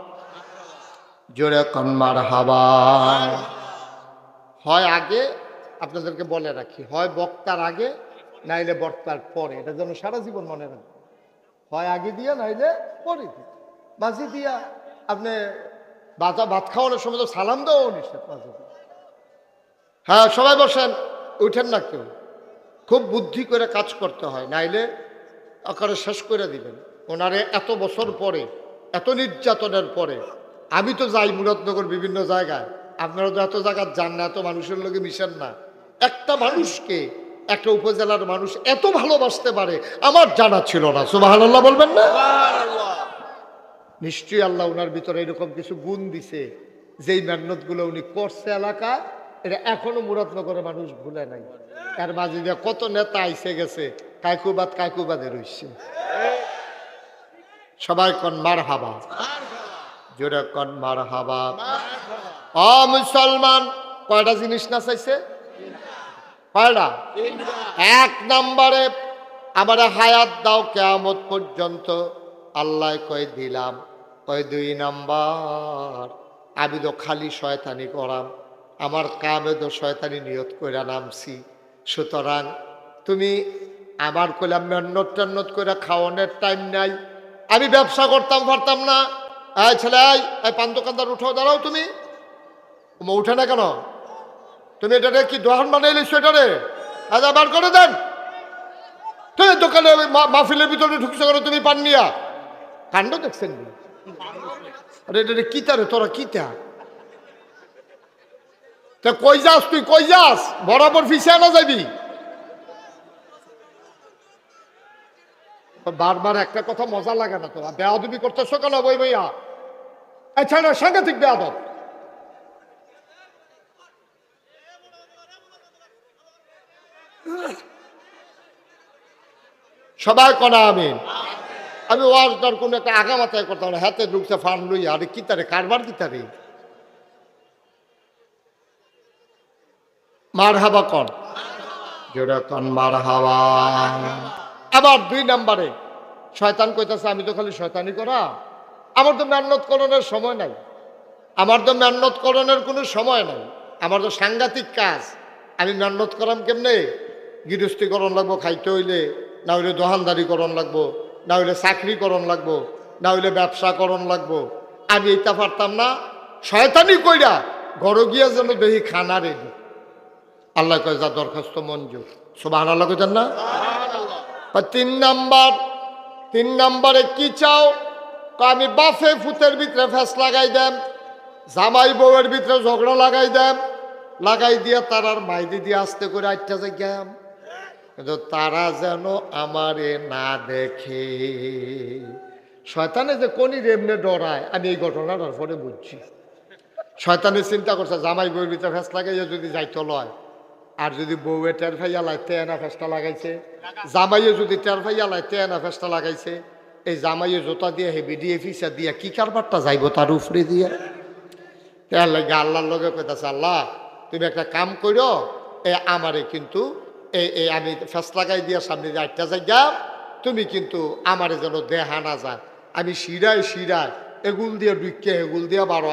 জোরে কন মার হাবা। হয় আগে, আপনাদেরকে বলে রাখি, হয় বক্তার আগে নাইলে বক্তার পরে, এটা যেন সারা জীবন মনে রাখবেন। হয় আগে দিয়া নাইলে পরে দিয়া। মাঝি দিয়া আপনি ভাত খাওয়ানোর সময় তো সালাম দেওয়া নিষেধ মাঝে দিয়া। হ্যাঁ সবাই বসেন, উঠেন না কেউ। খুব বুদ্ধি করে কাজ করতে হয়, নাইলে আকারে শেষ করে দিবেন। ওনারে এত বছর পরে, এত নির্যাতনের পরে, আমি তো যাই মুরাদনগর বিভিন্ন জায়গায়, আপনারা তো এত জায়গায় যান না, এত মানুষের লোকে মিশেন না। একটা মানুষকে একটা উপজেলার মানুষ এত ভালোবাসতে পারে আমার জানা ছিল না। সুবহানাল্লাহ বলবেন না? নিশ্চয়ই আল্লাহ ওনার ভিতরে এরকম কিছু গুণ দিছে, যেই মেহনত গুলো উনি করছে এলাকা, এটা এখনো মুরাদনগরের মানুষ ভুলে নাই। এর মাঝে দিয়ে কত নেতা আইসে গেছে, কায়কুবাদে রইছে। সবাই কন মার হাবা, জোরে কন মার হাবা। মুসলমান, কয়টা জিনিস না চাইছে? কয়টা? 1 নম্বরে আমার হায়াত দাও কিয়ামত পর্যন্ত। আল্লাহ কয় দিলাম। কয় 2 নম্বর, আমি তো খালি শয়তানি করাম, আমার কামে তো শয়তানি নিয়ত কইরা নামছি, সুতরাং তুমি আমার কইলাম মেহনত টেন্নত করে খাওয়ানোর টাইম নাই, আমি ব্যবসা করতাম পারতাম না। এই ছেলে, এই পান দোকানদার উঠো, দাঁড়াও তুমি। উঠে না কেন? তুমি এটারে কি দোকান বানাইলিস? এটারে আচ্ছা বার করে দেন। তুমি দোকানে মাহফিলের ভিতরে ঢুকছো কেন? তুমি পান নিয়া কাণ্ড দেখছেন? আরে এটা কিতা রে, তোরা কিতা? তা কই যাস তুই? কই যাস? বরাবর ফিসে না যাবি? বারবার একটা কথা মজা লাগে না? তোরা বেয়াদবি করতেছো কেন? বই ভাইয়া আচ্ছা না, সাংঘাতিক বেয়াদব। সবাই কনা আমিন। আমি ওয়াজটার কোন একটা আগা মাথায় করতাম না, হাতে ঢুকছে ফান লইয়া। আরে কিতারে কারবার কিতারে? মার হাবা কন, যেটা কন মার হাওয়া। আবার 2 নম্বরে শয়তান কইতাছে আমি তো খালি শয়তানি করা, আমার তো মেহনত করণের সময় নাই, আমার তো মেহনত করণের কোনো সময় নাই, আমার তো সাংঘাতিক কাজ, আমি মেহনত করাম কেমনে? গৃহস্থী করণ লাগবো খাইতে হইলে, না হইলে দোকানদারি করণ লাগবো, না হইলে চাকরি করণ লাগবো, না হইলে ব্যবসা করণ লাগবো। আমি এইটা পারতাম না। শয়তানি কইরা ঘর গিয়া যেন দেখি খানা রেডি। আল্লাহ কয় যা দরখাস্ত মঞ্জুর। সুবহানাল্লাহ কইতেন না? 3 নম্বরে কি চাও? আমি বাফে ফুতের ভিতরে ফ্যাস লাগাই দেন, জামাই বউয়ের ভিতরে ঝগড়া লাগাই দেন, লাগাই দিয়া তারার মাইদি দিয়ে আস্তে করে আটটা যাইয়াম, কিন্তু তারা যেন আমারে না দেখে। শয়তানে যে কোনি এমনি ডরায়, আমি এই ঘটনাটার পরে বুঝছি। শয়তানে চিন্তা করছে জামাই বউয়ের ভিতরে ফ্যাস লাগাইয়া যদি যাইতো লয়, আর যদি বউয়ে টের ফাইয়া লাই তেনা ফেসটা লাগাইছে, জামাইয়ে যদি টের ফাইয়া লাই তেনা ফেসটা লাগাইছে, এই জামাইয়ে জোতা দিয়ে হেবি দিয়ে ফিসা দিয়া কি কারবারটা যাইব তার উপরে দিয়ে। তার লাগে আল্লাহর লগে কইতাছে, আল্লাহ তুমি একটা কাম করো, আমারে কিন্তু এই আমি ফেস লাগাই দিয়া সামনে দিয়ে আটটা যাইয়া, তুমি কিন্তু আমারে যেন দেহা না যায়, আমি শিরায় শিরায় এগুল দিয়ে ঢুকে এগুল দিয়া বারো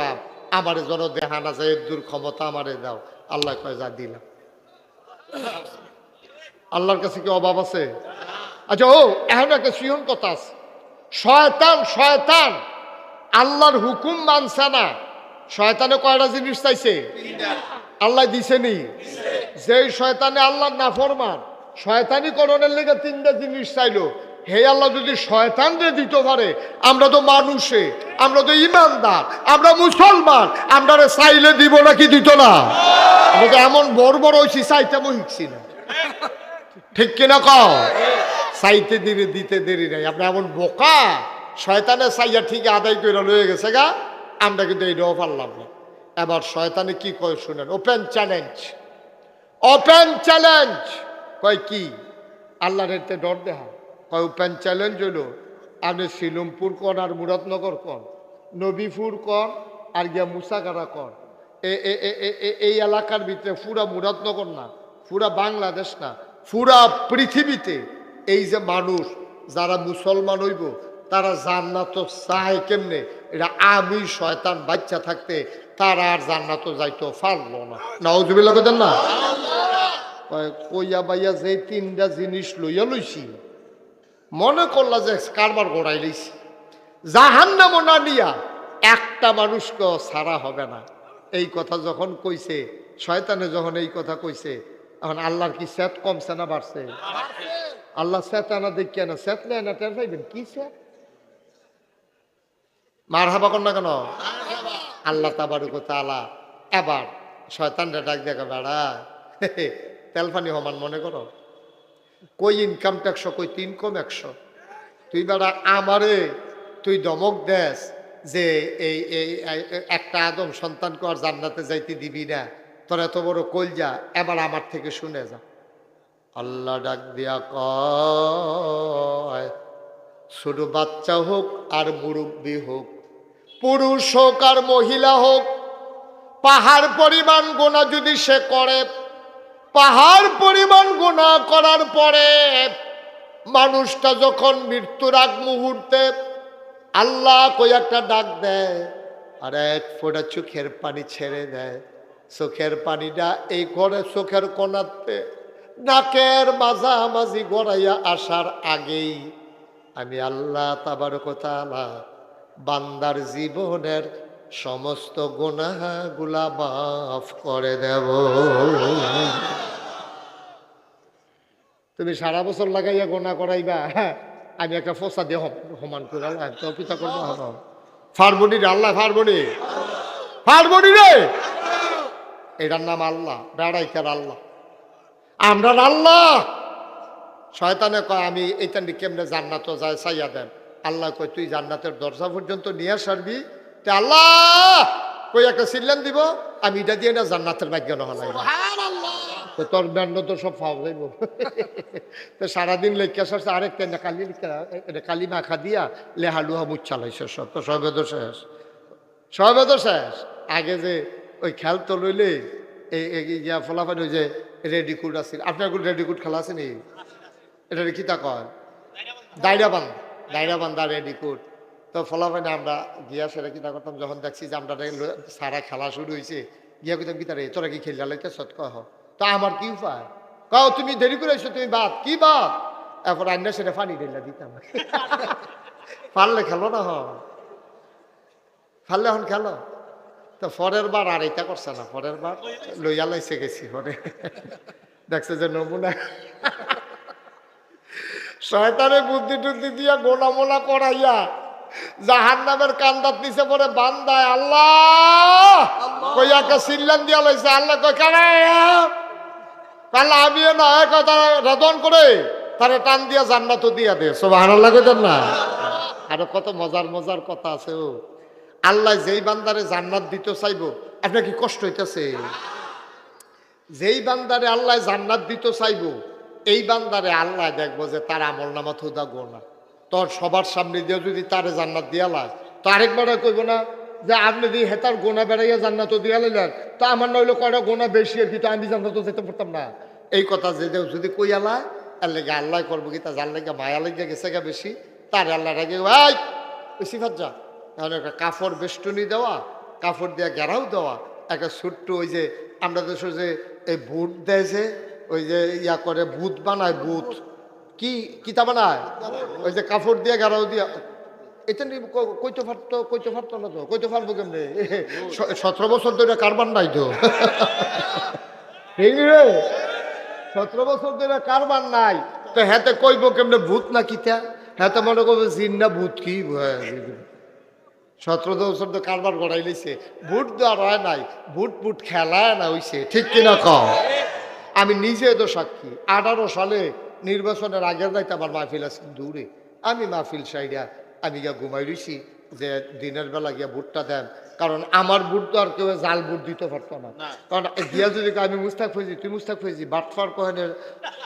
আমারে যেন দেহা না যায়, এর দূর ক্ষমতা আমারে দাও। আল্লাহ কয় যা দিলাম। আল্লাহর কাছে কি অভাব আছে? আচ্ছা এখন একটা সিয়ন কথা আছে। শয়তান আল্লাহর হুকুম মানছে না। শয়তানে কয়টা জিনিস চাইছে? আল্লাহ দিছে নি? যেই শয়তানে আল্লাহর নাফরমান, শয়তানি করণের লেগে 3টা জিনিস চাইলো, হে আল্লাহ যদি শয়তানরে দিতে পারে, আমরা তো মানুষে, আমরা তো ইমানদার, আমরা মুসলমান, আমরা চাইলে দিব নাকি দিত না? আমরা তো এমন বড় বড় হয়েছি, চাইতে শিখছি না, ঠিক কিনা কও? চাইতে দিলে দিতে দেরি নাই। আপনি এমন বোকা, শয়তানে চাইয়া ঠিক আদায় করে লয়ে গেছে গা, আমরা কিন্তু এইটাও পারলাম না। এবার শয়তানে কি কয় শুনেন, ওপেন চ্যালেঞ্জ। ওপেন চ্যালেঞ্জ কয় কি? আল্লাহর এতে ডর দেখা কয় ওপেন চ্যালেঞ্জ হলো, আপনি শিলমপুর কর আর মুরাদনগর কর, নবীপুর কর আর গিয়া মুসাগারা কর, এই এলাকার ভিতরে পুরা মুরাদনগর না, পুরা বাংলাদেশ না, পুরা পৃথিবীতে এই যে মানুষ যারা মুসলমান হইব তারা জান্নাত চায় কেমনে, এটা আমি শয়তান বাচ্চা থাকতে তারা আর জান্নাত যাইতো পারলো না। নাউজুবিল্লাহ কইতেন না? কইয়া বাইয়া যে 3টা জিনিস লইয়া লইছি, মনে করলা যে কারবার গড়াই লইছি, জাহান্নামও না নিয়া একটা মানুষকে ছাড়া হবে না। এই কথা যখন কইছে, শয়তানে যখন এই কথা কইছে, এখন আল্লাহর কি সেত কমছে না বাড়ছে? আল্লাহ সেত আনা দেখিয়া না, সেত নেয় না, টের পাইবেন কি সেত? মার হাবা কর না কেন? আল্লাহ তাবারক ওয়া তাআলা এবার শয়তানরে ডাক দেখা, বেড়া তেলফানি হমান মনে করো, কই ইনকাম ট্যাক্স, কই 3 কম 100, তুই বেড়া আমারে তুই ধমক দেস যে এই একটা আদম সন্তানকে আর জান্নাতে যাইতে দিবি না, তোর এত বড় কলজা, এবার আমার থেকে শুনে যা। আল্লাহ ডাক দিয়া কয়, ছোট বাচ্চা হোক আর মুরব্বী হোক, পুরুষ হোক আর মহিলা হোক, পাহাড় পরিমাণ গুনাহ যদি সে করে, পাহাড় পরিমাণ গুনাহ করার পরে মানুষটা যখন মৃত্যুর আগ মুহূর্তে আল্লাহ কই একটা ডাক দেয় আর এক ফোঁটা চোখের পানি ছেড়ে দেয়, চোখের পানিটা এই ঘরে চোখের কোণাতে নাকের মাঝামাঝি গড়াইয়া আসার আগেই আমি আল্লাহ তাবারক ওয়া তাআলা বান্দার জীবনের সমস্ত গুনাহগুলা মাফ করে দেব। তুমি সারা বছর লাগাইয়া গোনা করাইবা, আমি একটা ফসা দিয়ে সমান করে তো পিতা করবো ফারবনি রে আল্লাহ, ফারবনি ফারবনি রে, এটার নাম আল্লাহ, বেড়াইকার আল্লাহ, আমরা আল্লাহ। শয়তানে কয় আমি এইটা কেমনে জান্নাত যায় চাইয়া দেন। আল্লাহ কয় তুই জান্নাতের দরজা পর্যন্ত নিয়ে সারবি, তে আল্লাহ কই একটা সিল্লান দিব, আমি এটা দিয়ে না জান্নাতের ভাগ্য নহলাই তোর দণ্ড তো সব ফাও যাইব। তো সারাদিন লেখা সারছে, আরেকটা না কালি মাখা দিয়া লেহালুহা মুখ চালাইছে সব, তো সবে তো শেষ, সবে তো শেষ। আগে যে ওই খেল তো লইলে ইয়া ফলাফল ওই যে রেডিকুড আছে, আপনার রেডিকুড খেলা আছে নি? এটা কি তা কয় দায়রা বান্ধা রেডিকুড। তো ফলাফল আমরা গিয়া সেটা কিতা করতাম, যখন দেখছি যে আমরা সারা খেলা শুরু হয়েছে, গিয়া কইতাম কি তারে তোরা কি খেললা লাইতে সৎ কহ, তা আমার কি উপায়, কাও তুমি দেরি করে এসো, তুমি বাদ কি বাদ, এরপর আন্না সেটা ফানি ঢেলা দিতাম। পারলে খেলো না, পারলে এখন খেলো। তো পরের বার আর এটা করছে না, পরের বার লইয়া লাইছে গেছি, পরে দেখছে যে নমুনা শয়তানে বুদ্ধি টুদ্ধি দিয়া গোনা মোনা করাইয়া জাহান্নামের কান্দাত নিচে পরে বান্দায় আল্লাহ কইয়াকে সিল্লান দিয়া লাইছে। আল্লাহ কই কারে কাল্লা আমিও না কথা রাদন করে তারে টান দিয়া জান্নাতও দিয়া দে, সুবহানাল্লাহ কইতেন না? আরো কত মজার মজার কথা আছে। ও আল্লাহ যেই বান্দারে জান্নাত দিতে চাইবো, আপনার কি কষ্ট হইতেছে? যেই বান্দারে আল্লাহ জান্নাত দিতে চাইবো, এই বান্দারে আল্লাহ দেখবো যে তার আমল নামা থুদা গোনা, তোর সবার সামনে দিয়ে যদি তারে জান্নাত দিয়ালা, তো আরেকবার কইব না যে আপনি দিয়ে হেতার গোনা বেড়াইয়া জান্নাতও দিয়া লাইলেন, তো আমার নইলে কয়টা গোনা বেশি আর কি, তো আমি জান্নাতও যেতে পারতাম না। এই কথা যে যদি কইয়ালা আর লেগে আল্লাহ করবো কি, তা যার লেগে মায়া লেগে গেছে গা বেশি, তার আল্লাহ রাগে ওই সিফাত যা, তাহলে একটা কাপড় বেষ্টনী দেওয়া, কাপড় দিয়া ঘেরাও দেওয়া, একটা ছোট্ট ওই যে আমরা দেশে যে এই বুট দেয় যে ওই যে ইয়া করে ভূত বানায়, ভূত কি কিতা বানায়, ওই যে কাপড় দিয়ে ঘেরাও দিয়া, এটা কইতে পারতো না, তো কইতে পারবো কেমনে, 17 বছর ধরে কারবার নাই তো, 17 বছর ধরে কারবার নাই, তো হেতে কইব কেমনে ভূত না কিতা, হেতে মনে করবে জিন না ভূত কি, 17 বছর তো কারবার গড়াই লইছে, ভূত দেওয়ার হয় নাই, ভূত খেলায় না হইছে, ঠিক কিনা কও? আমি নিজে তো সাক্ষী, 18 সালে নির্বাচনের আগের রাইতে আমার মাহফিল আছে দূরে, আমি মাহফিল সাইডা আমি গিয়া ঘুমাই রইছি যে দিনের বেলা গিয়া ভোটটা দেন, কারণ আমার ভোট তো আর কেউ জাল ভোট দিতে পারতো না, কারণ দিয়া যদি আমি মুস্তাক ফৈজি, তুই মুস্তাক ফৈজি বাটফার কহেনের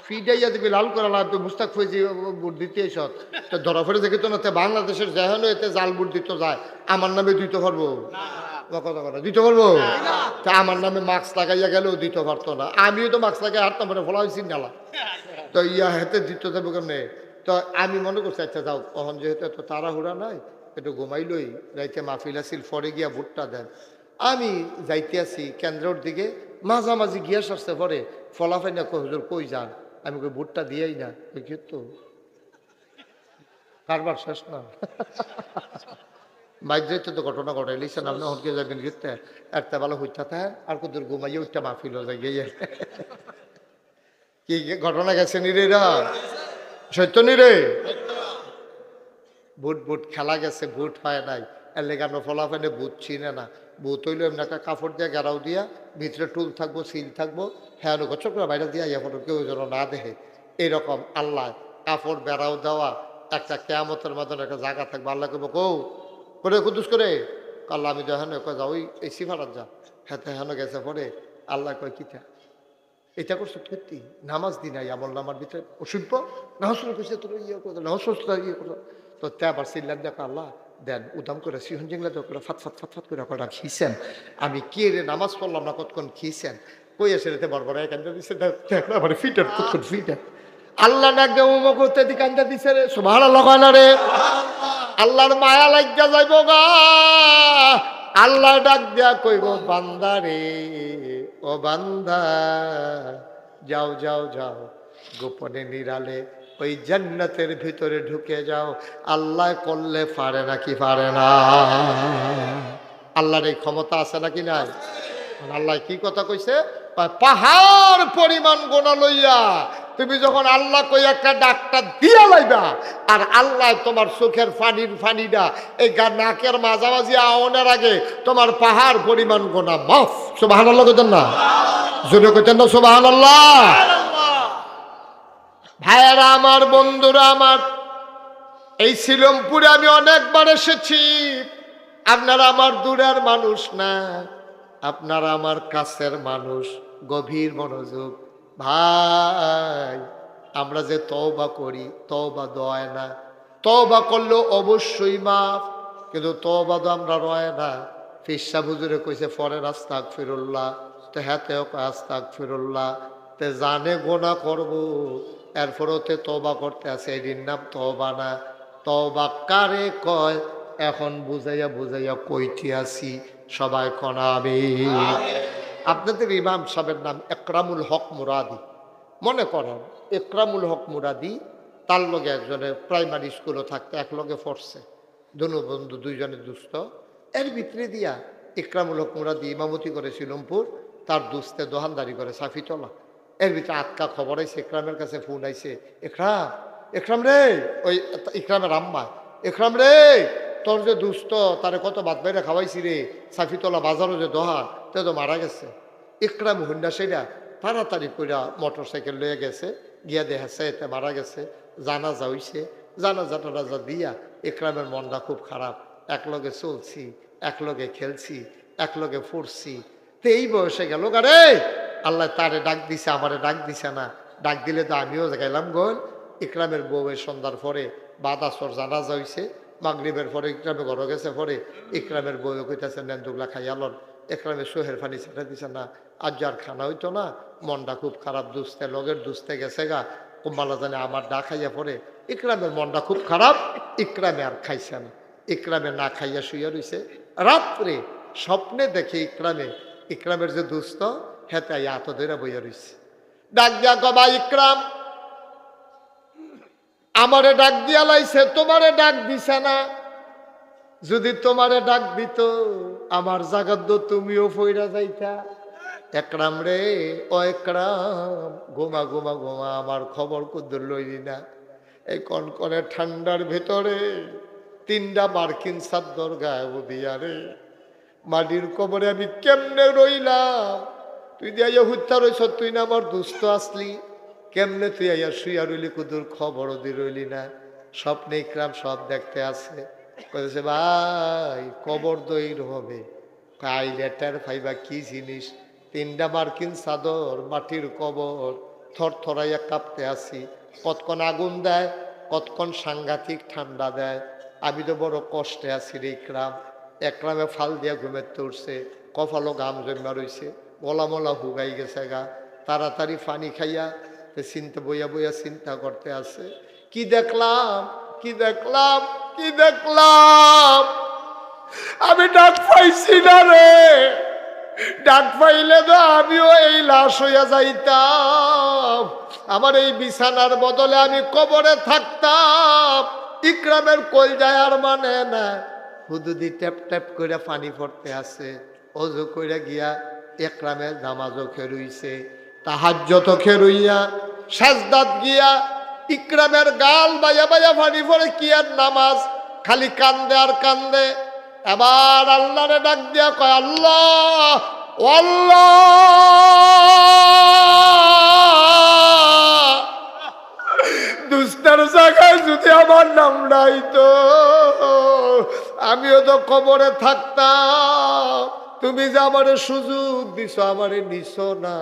ফিডাইয়া দিবি লাল করা লাভ, তুই মুস্তাক ফৈজি ভোট দিতে এস, তো ধরা ফেলে দেখি তো না, বাংলাদেশের যেহেন এতে জাল ভোট দিতে যায়, আমার নামে দিতে পারবো কথা কথা দিতে পারবো, তা আমার নামে মাস্ক লাগাইয়া গেলেও দিতে পারতো না, আমিও তো মাস্ক লাগাই হাঁটতাম, মানে ফলা হয়েছি নালা, তো ইয়া হেতে দিতে দেবো কেমনে, তো আমি মনে করছি আচ্ছা যাও, তখন যেহেতু এত তাড়াহুড়া নাই, একটু ঘুমাইলই, রাইতে মাহফিল আসিল, পরে গিয়া ভোটটা দেন। আমি যাইতে আছি কেন্দ্রের দিকে, মাঝামাঝি গিয়া সারছে, পরে ফলাফাই না হুজুর কই যান, আমি কই ভোটটা দিয়েই না, তো কারবার শেষ না, মাইক যাইতে তো ঘটনা ঘটাই লিখছেন, আপনি হনকে যাবেন ঘিরতে একটা বেলা হইতে থাকে, আর কত ঘুমাইয়া উঠটা মাহফিল হয়ে গিয়ে কি ঘটনা গেছে নি রে, সত্য নি রে, ভোট খেলা গেছে, ভোট হয় নাই, এর লেগে আমরা ফলাফেনে ভূত চিনে না, ভূত হইলো এমনি একটা কাপড় দিয়ে ঘেরাও দিয়া, ভিতরে টুল থাকবো, সিল থাকবো, হ্যাঁ গচ্ছ করে বাইরে দিয়া ইয়া ফটো কেউ যেন না দেখে, এইরকম আল্লাহ কাপড় বেড়াও দেওয়া একটা কেয়ামতের মাধ্যমে একটা জায়গা থাকবো, আল্লাহ করবো কৌ করে কুদুস করে, আল্লাহ আমি দেখেন যা ওই এই সিফারাত যা, হ্যাঁ হেন গেছে পরে আল্লাহ কয় কিতা এটা করছো, সত্যি নামাজ দি নাই আমল নামার ভিতরে অসভ্য, নাহস কইছে তোর ইয়ে করতো, নাহস ইয়ে করতো, তো তে আবার চিল্লাম দেখো আল্লাহ দেন উদাম করে সিহন জিংলা করে ফাত করে কটা খিয়েছেন, আমি কে রে নামাজ পড়লাম না কতক্ষণ খিয়েছেন, কই এসে রেতে বড় কান্দা দিচ্ছে, ফিটার কতক্ষণ ফিটার, আল্লাহ ডাক দে উমা করতে দি কান্দা দিছে রে, সুবহানাল্লাহ কয় না রে, আল্লাহর মায়া লাগিয়া যাইব গা, আল্লাহ ডাক দিয়া কইব বান্দা রে, ও বান্দা যাও যাও যাও, গোপনে নিরালে ওই জান্নাতের ভিতরে ঢুকে যাও। আল্লাহ করলে পারে নাকি পারে না? আল্লাহর এই ক্ষমতা আছে নাকি নাই? আল্লাহ কি কথা কইছে, পাহাড় পরিমাণ গোনা লইয়া তুমি যখন আল্লাহ কই একটা ডাক্তার দিয়া লাইবা, আর আল্লাহ তোমার চোখের ফানিটা এই নাকের মাঝামাঝি আওনের আগে তোমার পাহাড় পরিমাণ গোনা মাফ। সুবহানাল্লাহ কইতেন না? জোরে কইতেন না সুবহানাল্লাহ? ভাইয়ারা আমার, বন্ধুরা আমার, এই শ্রীরামপুরে আমি অনেকবার এসেছি। আপনারা আমার দূরের মানুষ না, আপনারা আমার কাছের মানুষ। গভীর মনোযোগ ভাই, আমরা যে তওবা করি, তওবা দয় না। তওবা করলেও অবশ্যই মাফ, কিন্তু তওবা তো আমরা রয় না। ফিরসা হুজুরে কইছে ফরেন আস্তাগফিরুল্লাহ, তো হাতেও আস্তাগফিরুল্লাহ, তে জানে গোনা করব, এরপরও তে তওবা করতে আছে, এটির নাম তওবা না। তওবা কারে কয় এখন বুঝাইয়া বুঝাইয়া কইতে আছি, সবাই কনাবে। আপনাদের ইমাম সাহেবের নাম একরামুল হক মুরাদি। মনে করেন একরামুল হক মুরাদি, তার লগে একজনের প্রাইমারি স্কুলে থাকতে এক লগে পড়ছে, দুনো বন্ধু, দুইজনের দুস্থ। এর ভিতরে দিয়া একরামুল হক মুরাদি ইমামতি করে শিলমপুর, তার দুস্থে দোহানদারি করে সাফিতলা। এর ভিতরে আটকা খবর আইছে, একরামের কাছে ফোন আইছে, একরাম, একরাম রে, ওই ইকরামের আম্মা, একরাম রে, তোর যে দুস্থ তারে কত ভাত বাইরে খাওয়াইছি রে, সাফিতলা বাজারও যে দোহান, তে তো মারা গেছে। ইকরাম হুন্ডা সেটা তাড়াতাড়ি কইরা মোটর সাইকেল লয়ে গেছে, গিয়া দেখাছে এতে মারা গেছে। জানাজা হইছে, জানাজা টানাজা দিয়া ইকরামের মনটা খুব খারাপ। একলগে চলছি, একলগে খেলছি, একলগে ফুরছি, তো এই বয়সে গেল গারে। আল্লাহ তারে ডাক দিছে, আমারে ডাক দিছে না। ডাক দিলে তো আমিও গেলাম গোল। ইকরামের বউয়ের সন্ধ্যার পরে বাদাসর জানাজা হইছে, মাগরিবের পরে ইকরামে ঘর গেছে, পরে ইকরামের বউয়ে কইতেছে নেন দুগলা খাইয়ালন। একরামের সোহের ফানি ছেড়ে দিছে না, আজ আর খানা হইতো না, মনটা খুব খারাপ, দুস্তে লগের দুস্তে গেছে গা, কুম্বালা জানে আমার ডা খাইয়া পরে। ইকরামের মনটা খুব খারাপ, ইকরামে আর খাইছে না, ইকরামে না খাইয়া শুইয়া রইছে। রাত্রে স্বপ্নে দেখে ইকরামের যে দুস্থ হেতে এত ধরে বইয়া রইছে। ডাক দিয়া গবা, ইকরাম আমারে ডাক দিয়া লাইছে, তোমারে ডাক দিছে না। যদি তোমারে ডাক দিত আমার জাগাত তুমিও ফইরা যাইতা। একরাম রে, ও একরাম, ঘুমা ঘুমা ঘুমা, আমার খবর কুদ্দুর লইলি না। এই কনকনে ঠান্ডার ভেতরে 3টা মার্কিন চাদর গায়ে দিয়া রে, মাটির কবরে আমি কেমনে রইলাম। তুই দিয়া হত্যা রইছ, তুই না আমার দুস্থ আসলি, কেমনে তুই আইয়া শুইয়া রইলি, কুদুর খবরও দি রইলি না। স্বপ্নে ইকরাম সব দেখতে আছে, কইছে ভাই কবর দইর হবে, কাইলে টের পাইবা কি জিনিস। 3টা মার্কিন চাদর, মাটির কবর, থরথরাইয়া কাঁপতে আসি। কতক্ষণ আগুন দেয়, কতক্ষণ সাংঘাতিক ঠান্ডা দেয়। আমি তো বড় কষ্টে আছি রে ইকরাম। একরামে ফাল দিয়া ঘুমেতে উঠছে, কপালও গাম জমা রইছে, গলা মলা হুগাই গেছে গা। তাড়াতাড়ি পানি খাইয়া চিন্তা বইয়া বইয়া চিন্তা করতে আছে, কি দেখলাম, কি দেখলাম, কি দেখলাম। আমি ডাক পাইছি না রে, ডাক পাইলে তো আমিও এই লাশ হইয়া যাইতাম। আমার এই বিছানার বদলে আমি কবরে থাকতাম। ইকরামের কলজায় আর মানে না, হুদুদি ট্যাপ ট্যাপ করে পানি পড়তে আছে। অজু কইরা গিয়া একরামের নামাজও খেরুইছে, তাহাজ্জুদও খেরুইয়া সাজদাত গিয়া ইকরামের গাল বাজা বাজা পানি পড়ে, কি আর নামাজ, খালি কান্দে আর কান্দে। এবার আল্লাহরে ডাক দিয়া কয়, আল্লাহ, ও আল্লাহ, দুস্তার জায়গায় যদি আমার নাম নাই তো আমিও তো কবরে থাকতাম। তুমি যে আমারে সুযোগ দিছো, আমারে নিছো না,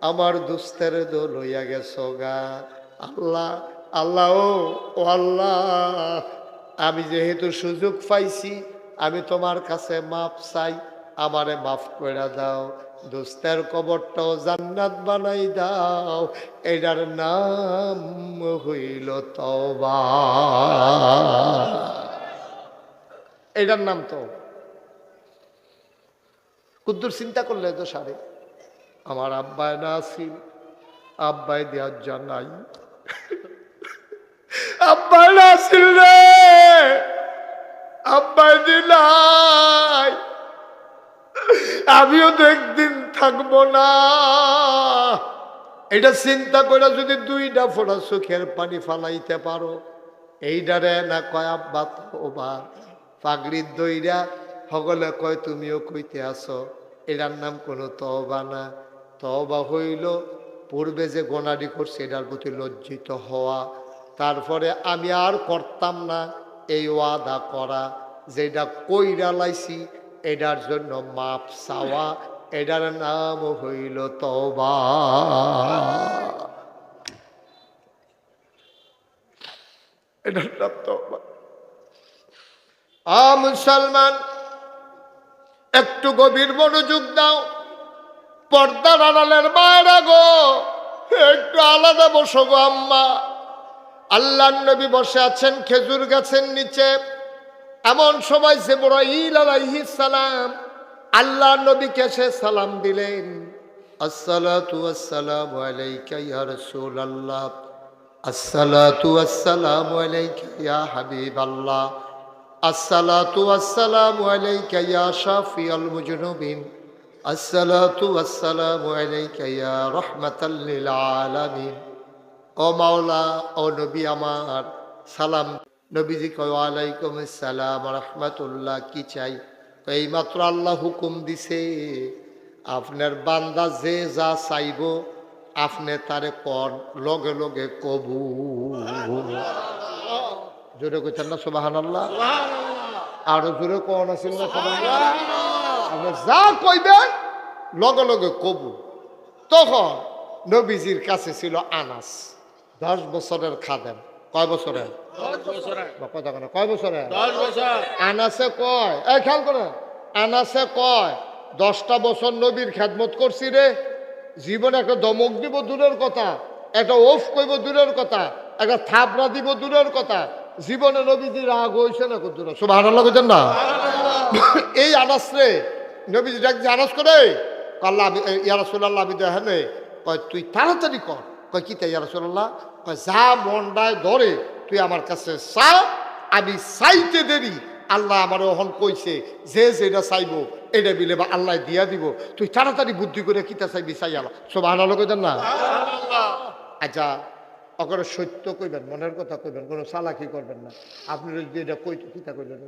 আমার দুস্তের দো লইয়া গেছো গা। আল্লাহ, আল্লাহ, ও আল্লাহ, আমি যেহেতু সুযোগ পাইছি, আমি তোমার কাছে মাফ চাই, আমারে মাফ করে দাও। দোস্তের কবরটাও জান্নাত বানাই দাও, এটার নাম হইল তওবা। এটার নাম তো কুদ্দুর চিন্তা করলে তো সারে। আমার আব্বায় না আসিল, আব্বাই দেওয়ার জানাই আব্বাই আসিল রে, আব্বাই দিলাই, আমিও তো একদিন থাকবো না। এটা চিন্তা করে যদি দুইটা ফোঁটা চোখের পানি ফালাইতে পারো, এইটারে না কয় আব্বা তোবা, পাগড়ির দইরা সকলে কয় তুমিও কইতে আসো, এটার নাম কোনো তওবা না। তওবা হইল পূর্বে যে গোনাডি করছে এটার প্রতি লজ্জিত হওয়া, তারপরে আমি আর করতাম না এই ওয়াদা করা, যেটা কইরা লাইছি এটার জন্য মাপ চাওয়া, এটার নাম হইল তওবা। এটার নাম তওবা। মুসলমান, একটু গভীর মনোযোগ দাও। পর্দার আড়ালের মায়েরা গো, একটু আলাদা বসো গো আম্মা। আল্লাহর নবী বসে আছেন খেজুর গাছের নিচে। এমন সময় জিবরাইল আলাইহিস সালাম আল্লাহর নবীকে সে সালাম দিলেন, আসসালাতু ওয়াসসালামু আলাইকা ইয়া রাসূলুল্লাহ, আসসালাতু ওয়াসসালামু আলাইকা ইয়া হাবিবাল্লাহ, আসসালাতু ওয়াসসালামু আলাইকা ইয়া শাফিয়াল মুজনুবিন, আসসালাতু ওয়াসসালামু আলাইকা ইয়া রাহমাতাল লিল আলামিন। ও মাওলা, ও নবী আমার সালাম। নবীজি কয় ওয়ালাইকুম আসসালাম রাহমাতুল্লাহ, কি চাই? এইমাত্র আল্লাহ হুকুম দিছে আপনার বান্দা যে যা চাইব আপনি তারে কর, লগে লগে কবুল। জোরে কইতেন না সুবহানাল্লাহ? আরো জোরে কোন আছে না সুবহানাল্লাহ? আপনি যা কইবেন লগে লগে কবুল। তখন নবীজির কাছে ছিল আনাস, 10 বছরের খাদেম। কয় বছরের? 10 বছরের। কথা কেন? কয় বছরের? 10 বছর। আনাসে কয়, এই খেয়াল করেন, আনাসে কয় 10টা বছর নবীর খেদমত করছি রে, জীবনে একটা দমক দিব দূরের কথা, একটা ওফ কইব দূরের কথা, একটা থাপড়া দিব দূরের কথা, জীবনে নবীজি রাগ হয়েছে না কত দূর? সুবহানাল্লাহ কইতেন না? এই আনাস রে নবীজি ডাকছে, আনাস করে আল্লাহ আমি ইয়া রাসূলুল্লাহ আমি দেখেন, কয় তুই তাড়াতাড়ি কর। কয় কি তাই ইয়া রাসূলুল্লাহ? কয় যা মনটায় ধরে তুই আমার কাছে চা, আমি চাইতে দেরি আল্লাহ আমার ওহন কইছে যে যেটা চাইবো এটা বিলে বা আল্লাহ দিয়া দিব, তুই তাড়াতাড়ি বুদ্ধি করে কিতা চাইবি চাই আল্লাহ। সুবহানাল্লাহ কইতেন না? আচ্ছা, অকরে সত্য কইবেন, মনের কথা কইবেন, কোনো চালাকি করবেন না। আপনি যদি এটা কইতে কিতা কইবেন?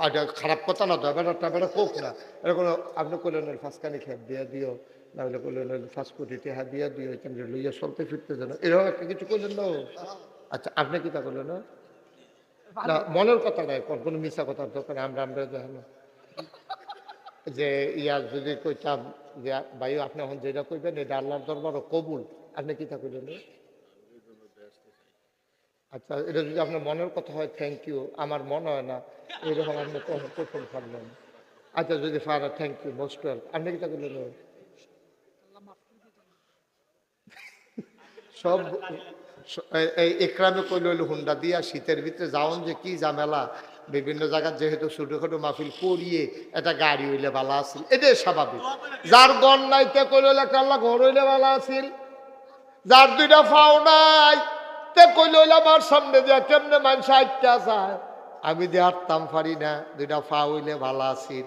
এটা খারাপ কথা না তো, বেটা কোক না, এটা কোনো আপনি কইলেন ফাঁসকানি খেপ দিয়া দিও, না হলে কইলেন ফাঁসকুটি টেহা দিয়া দিও, এখানে লইয়া চলতে ফিরতে যেন, এরকম একটা কিছু কইলেন না। আচ্ছা, আপনি কিতা করলেন না? না, মনের কথা নাই, কোনো মিশা কথার দরকার। আমরা দেখেন যে ইয়া যদি কইতাম যে ভাই আপনি এখন যেটা কইবেন এটা আল্লাহর দরবারও কবুল, আপনি কিতা কইলেন? আচ্ছা, এটা যদি আপনার মনের কথা হয় থ্যাংক ইউ, আমার মনে হয় না এরকম আপনি প্রথম পারলেন। আচ্ছা, যদি ফারা থ্যাংক ইউ, মোস্ট ওয়েলকাম, আপনি কিতা করলেন? সব এই একরামে কইল হইল হুন্ডা দিয়া শীতের ভিতরে যাওন যে কি ঝামেলা, বিভিন্ন জায়গায় যেহেতু ছোটখাটো মাহফিল করিয়ে একটা গাড়ি হইলে ভালো আছিল, এটাই স্বাভাবিক। যার গণ নাইতে কইল একটা আল্লাহ ঘর হইলে ভালো আছিল, যার দুইটা ফাও নাই তে কইল আমার সামনে দিয়া কেমনে মানুষ আটটা যায়, আমি দিয়ে হাঁটতাম পারি না, দুইটা ফাও হইলে ভালো আছিল।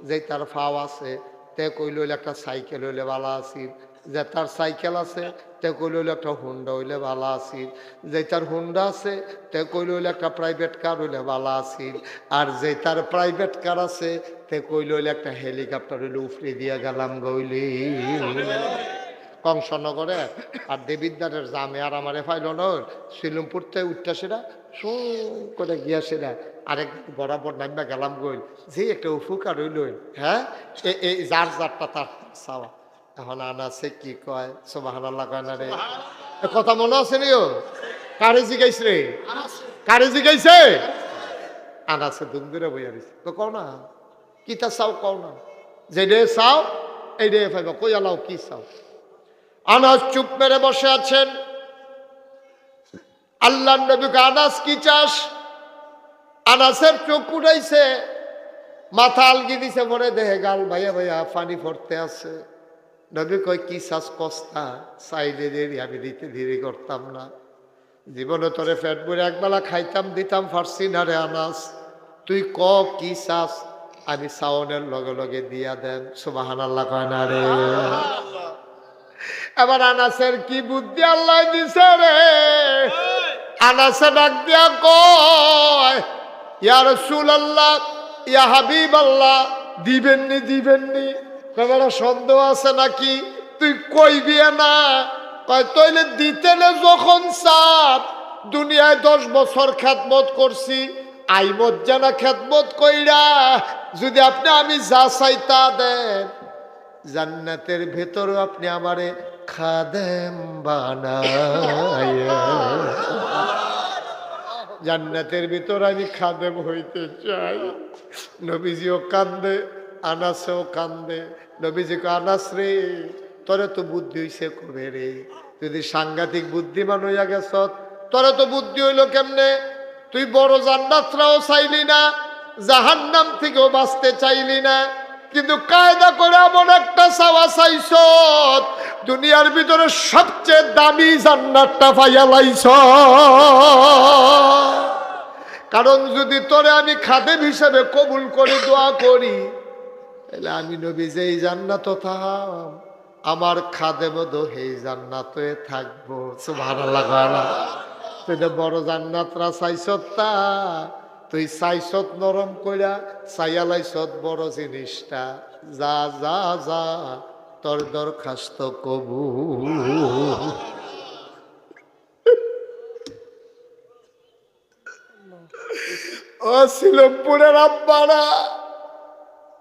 যে তার ফাও আছে তে কইল একটা সাইকেল হইলে ভালো আছিল, যে তার সাইকেল আছে তে কইল একটা হুন্ডা হইলে ভালো আছিল, যে তার হুন্ডা আছে তে কইল একটা প্রাইভেট কার হইলে ভালো আছিল, আর যে তার প্রাইভেট কার আছে তে কইল একটা হেলিকপ্টার হইলে উফরে দিয়া গেলাম গইলি। কংসনগরে আর দেবিদ্বারের জামে আর আমারে ফাইল নয় শিলমপুরতে উঠটা সেটা শু করে গিয়া সেটা আরেক বরাবর নামবা গেলাম গইল, যে একটা উপকার হইল। হ্যাঁ, এই যার যারটা তার চাওয়া। এখন আনাসে কি কয়? সুবহানাল্লাহ কয় না রে? কথা মনে আছে নিও? কারে জিগাইছে রে? কারে জিগাইছে? আনাসে দুমদুরে বইয়া দিছে। তো কও না কিতা চাও, কও না যেডে চাও এইডে পাইবা, কই আলাও কি চাও? আনাস চুপ মেরে বসে আছেন। আল্লাহর নবীকে আনাস কি চাস? আনাসের চোখ উঠাইছে, মাথা আলগি দিছে, পরে দেহে গাল ভাইয়া ভাইয়া পানি পড়তে আছে। নবী কয় কি চাস কস্তা, চাইলে দেরি আমি দিতে দেরি করতাম না। জীবনে তোরে পেট ভরে একবেলা খাইতাম দিতাম পারছি না রে আনাস, তুই ক কি চাস, আমি চাওনের লগে লগে দিয়া দেন। সুবহানাল্লাহ কয় না রে? এবার আনাসের কি বুদ্ধি আল্লাহ দিছে রে। আনাসে ডাক দিয়া কয়, ইয়া রাসূলুল্লাহ, ইয়া হাবিবাল্লাহ, দিবেননি দিবেননি? কয়বার সন্দেহ আছে নাকি? তুই কইবি না? কয় তইলে দিতেলে যখন চাপ, দুনিয়ায় 10 বছর খেদমত করছি, আইমত জানা খেদমত কইরা যদি আপনি আমি যা চাই তা দেন, জান্নাতের ভেতর আপনি আমারে খাদেম বানায়া, জান্নাতের ভিতর আমি খাদেম হইতে চাই। নবীজিও কান্দে, আনাসেও কান্দে। নবীজি কয়, আনাস রে, তোরে তো বুদ্ধি হইছে কবে রে? যদি সাংঘাতিক বুদ্ধিমান হইয়া গেছ, তোরে তো বুদ্ধি হইল কেমনে? তুই বড় জান্নাতটাও চাইলি না, জাহান্নাম থেকেও বাঁচতে চাইলি না, কিন্তু কায়দা করে এমন একটা চাওয়া চাইছ, দুনিয়ার ভিতরে সবচেয়ে দামি জান্নাতটা পাইয়া লাইছ। কারণ যদি তোরে আমি খাদেম হিসেবে কবুল করে দোয়া করি, তাহলে আমি নবী যেই জান্নাত থাম, আমার খাদেম দো এই জান্নাতে থাকবো। সুবহানাল্লাহ। তুই তো বড় জান্নাতরা চাইছত, তা তুই চাইছত নরম কইরা, চাইয়া লাইছত বড় জিনিসটা। যা যা যা, তোর দরখাস্ত কবুল। ও শিলমপুরের আব্বারা,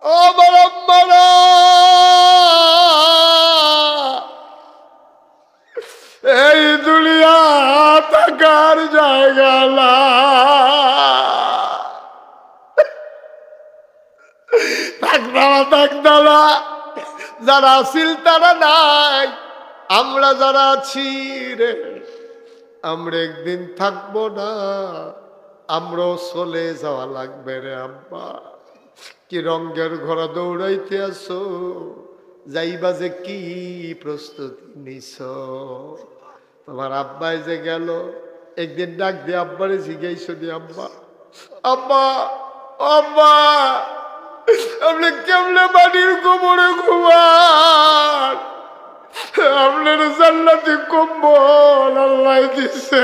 ও আমার আব্বারা, এই দুনিয়া থাকার জায়গা না। থাকদালা যারা আছিল তারা নাই, আমরা যারা আছি রে, আমরা একদিন থাকবো না, আমরাও চলে যাওয়া লাগবে রে আব্বা। কি রঙের ঘোড়া দৌড়াইতে আসো, যাইবা যে কি প্রস্তুতি নিছ? তোমার আব্বাই যে গেল, একদিন ডাক দিয়ে আব্বারে জিজ্ঞাইছো দি, আব্বা আব্বা আব্বা, আপনি কেমনে বাড়ির কোমরে ঘুমান? আপনার জান্নাতি কম্বল আল্লাহ দিছে।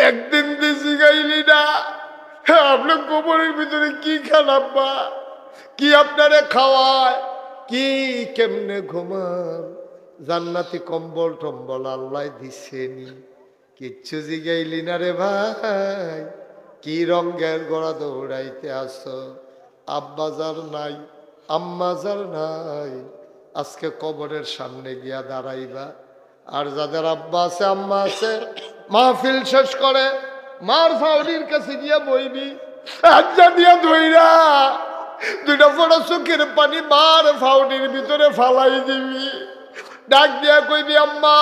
একদিন দিছি গাইলি না, আপনার কোমরের ভিতরে কি খান আব্বা? কি আপনারে খাওয়ায়? কি কেমনে ঘুমান? জান্নাতি কম্বল টম্বল আল্লাহ দিছেনি, কিচ্ছু জিগাইলি না রে ভাই। কি রঙের গোড়া দৌড়াইতে আসো? আব্বাজার নাই, আম্মাজার নাই, আজকে কবরের সামনে গিয়া দাঁড়াইবা। আর যাদের আব্বা আছে আম্মা আছে, মাহফিল শেষ করে মার ফাউলির কাছে গিয়া বইবি, আজ্জা দিয়া ধইরা 2টা ফোঁটা চোখের পানি মার ফাউলির ভিতরে ফালাই দিবি। ডাক দিয়া কইবি, আম্মা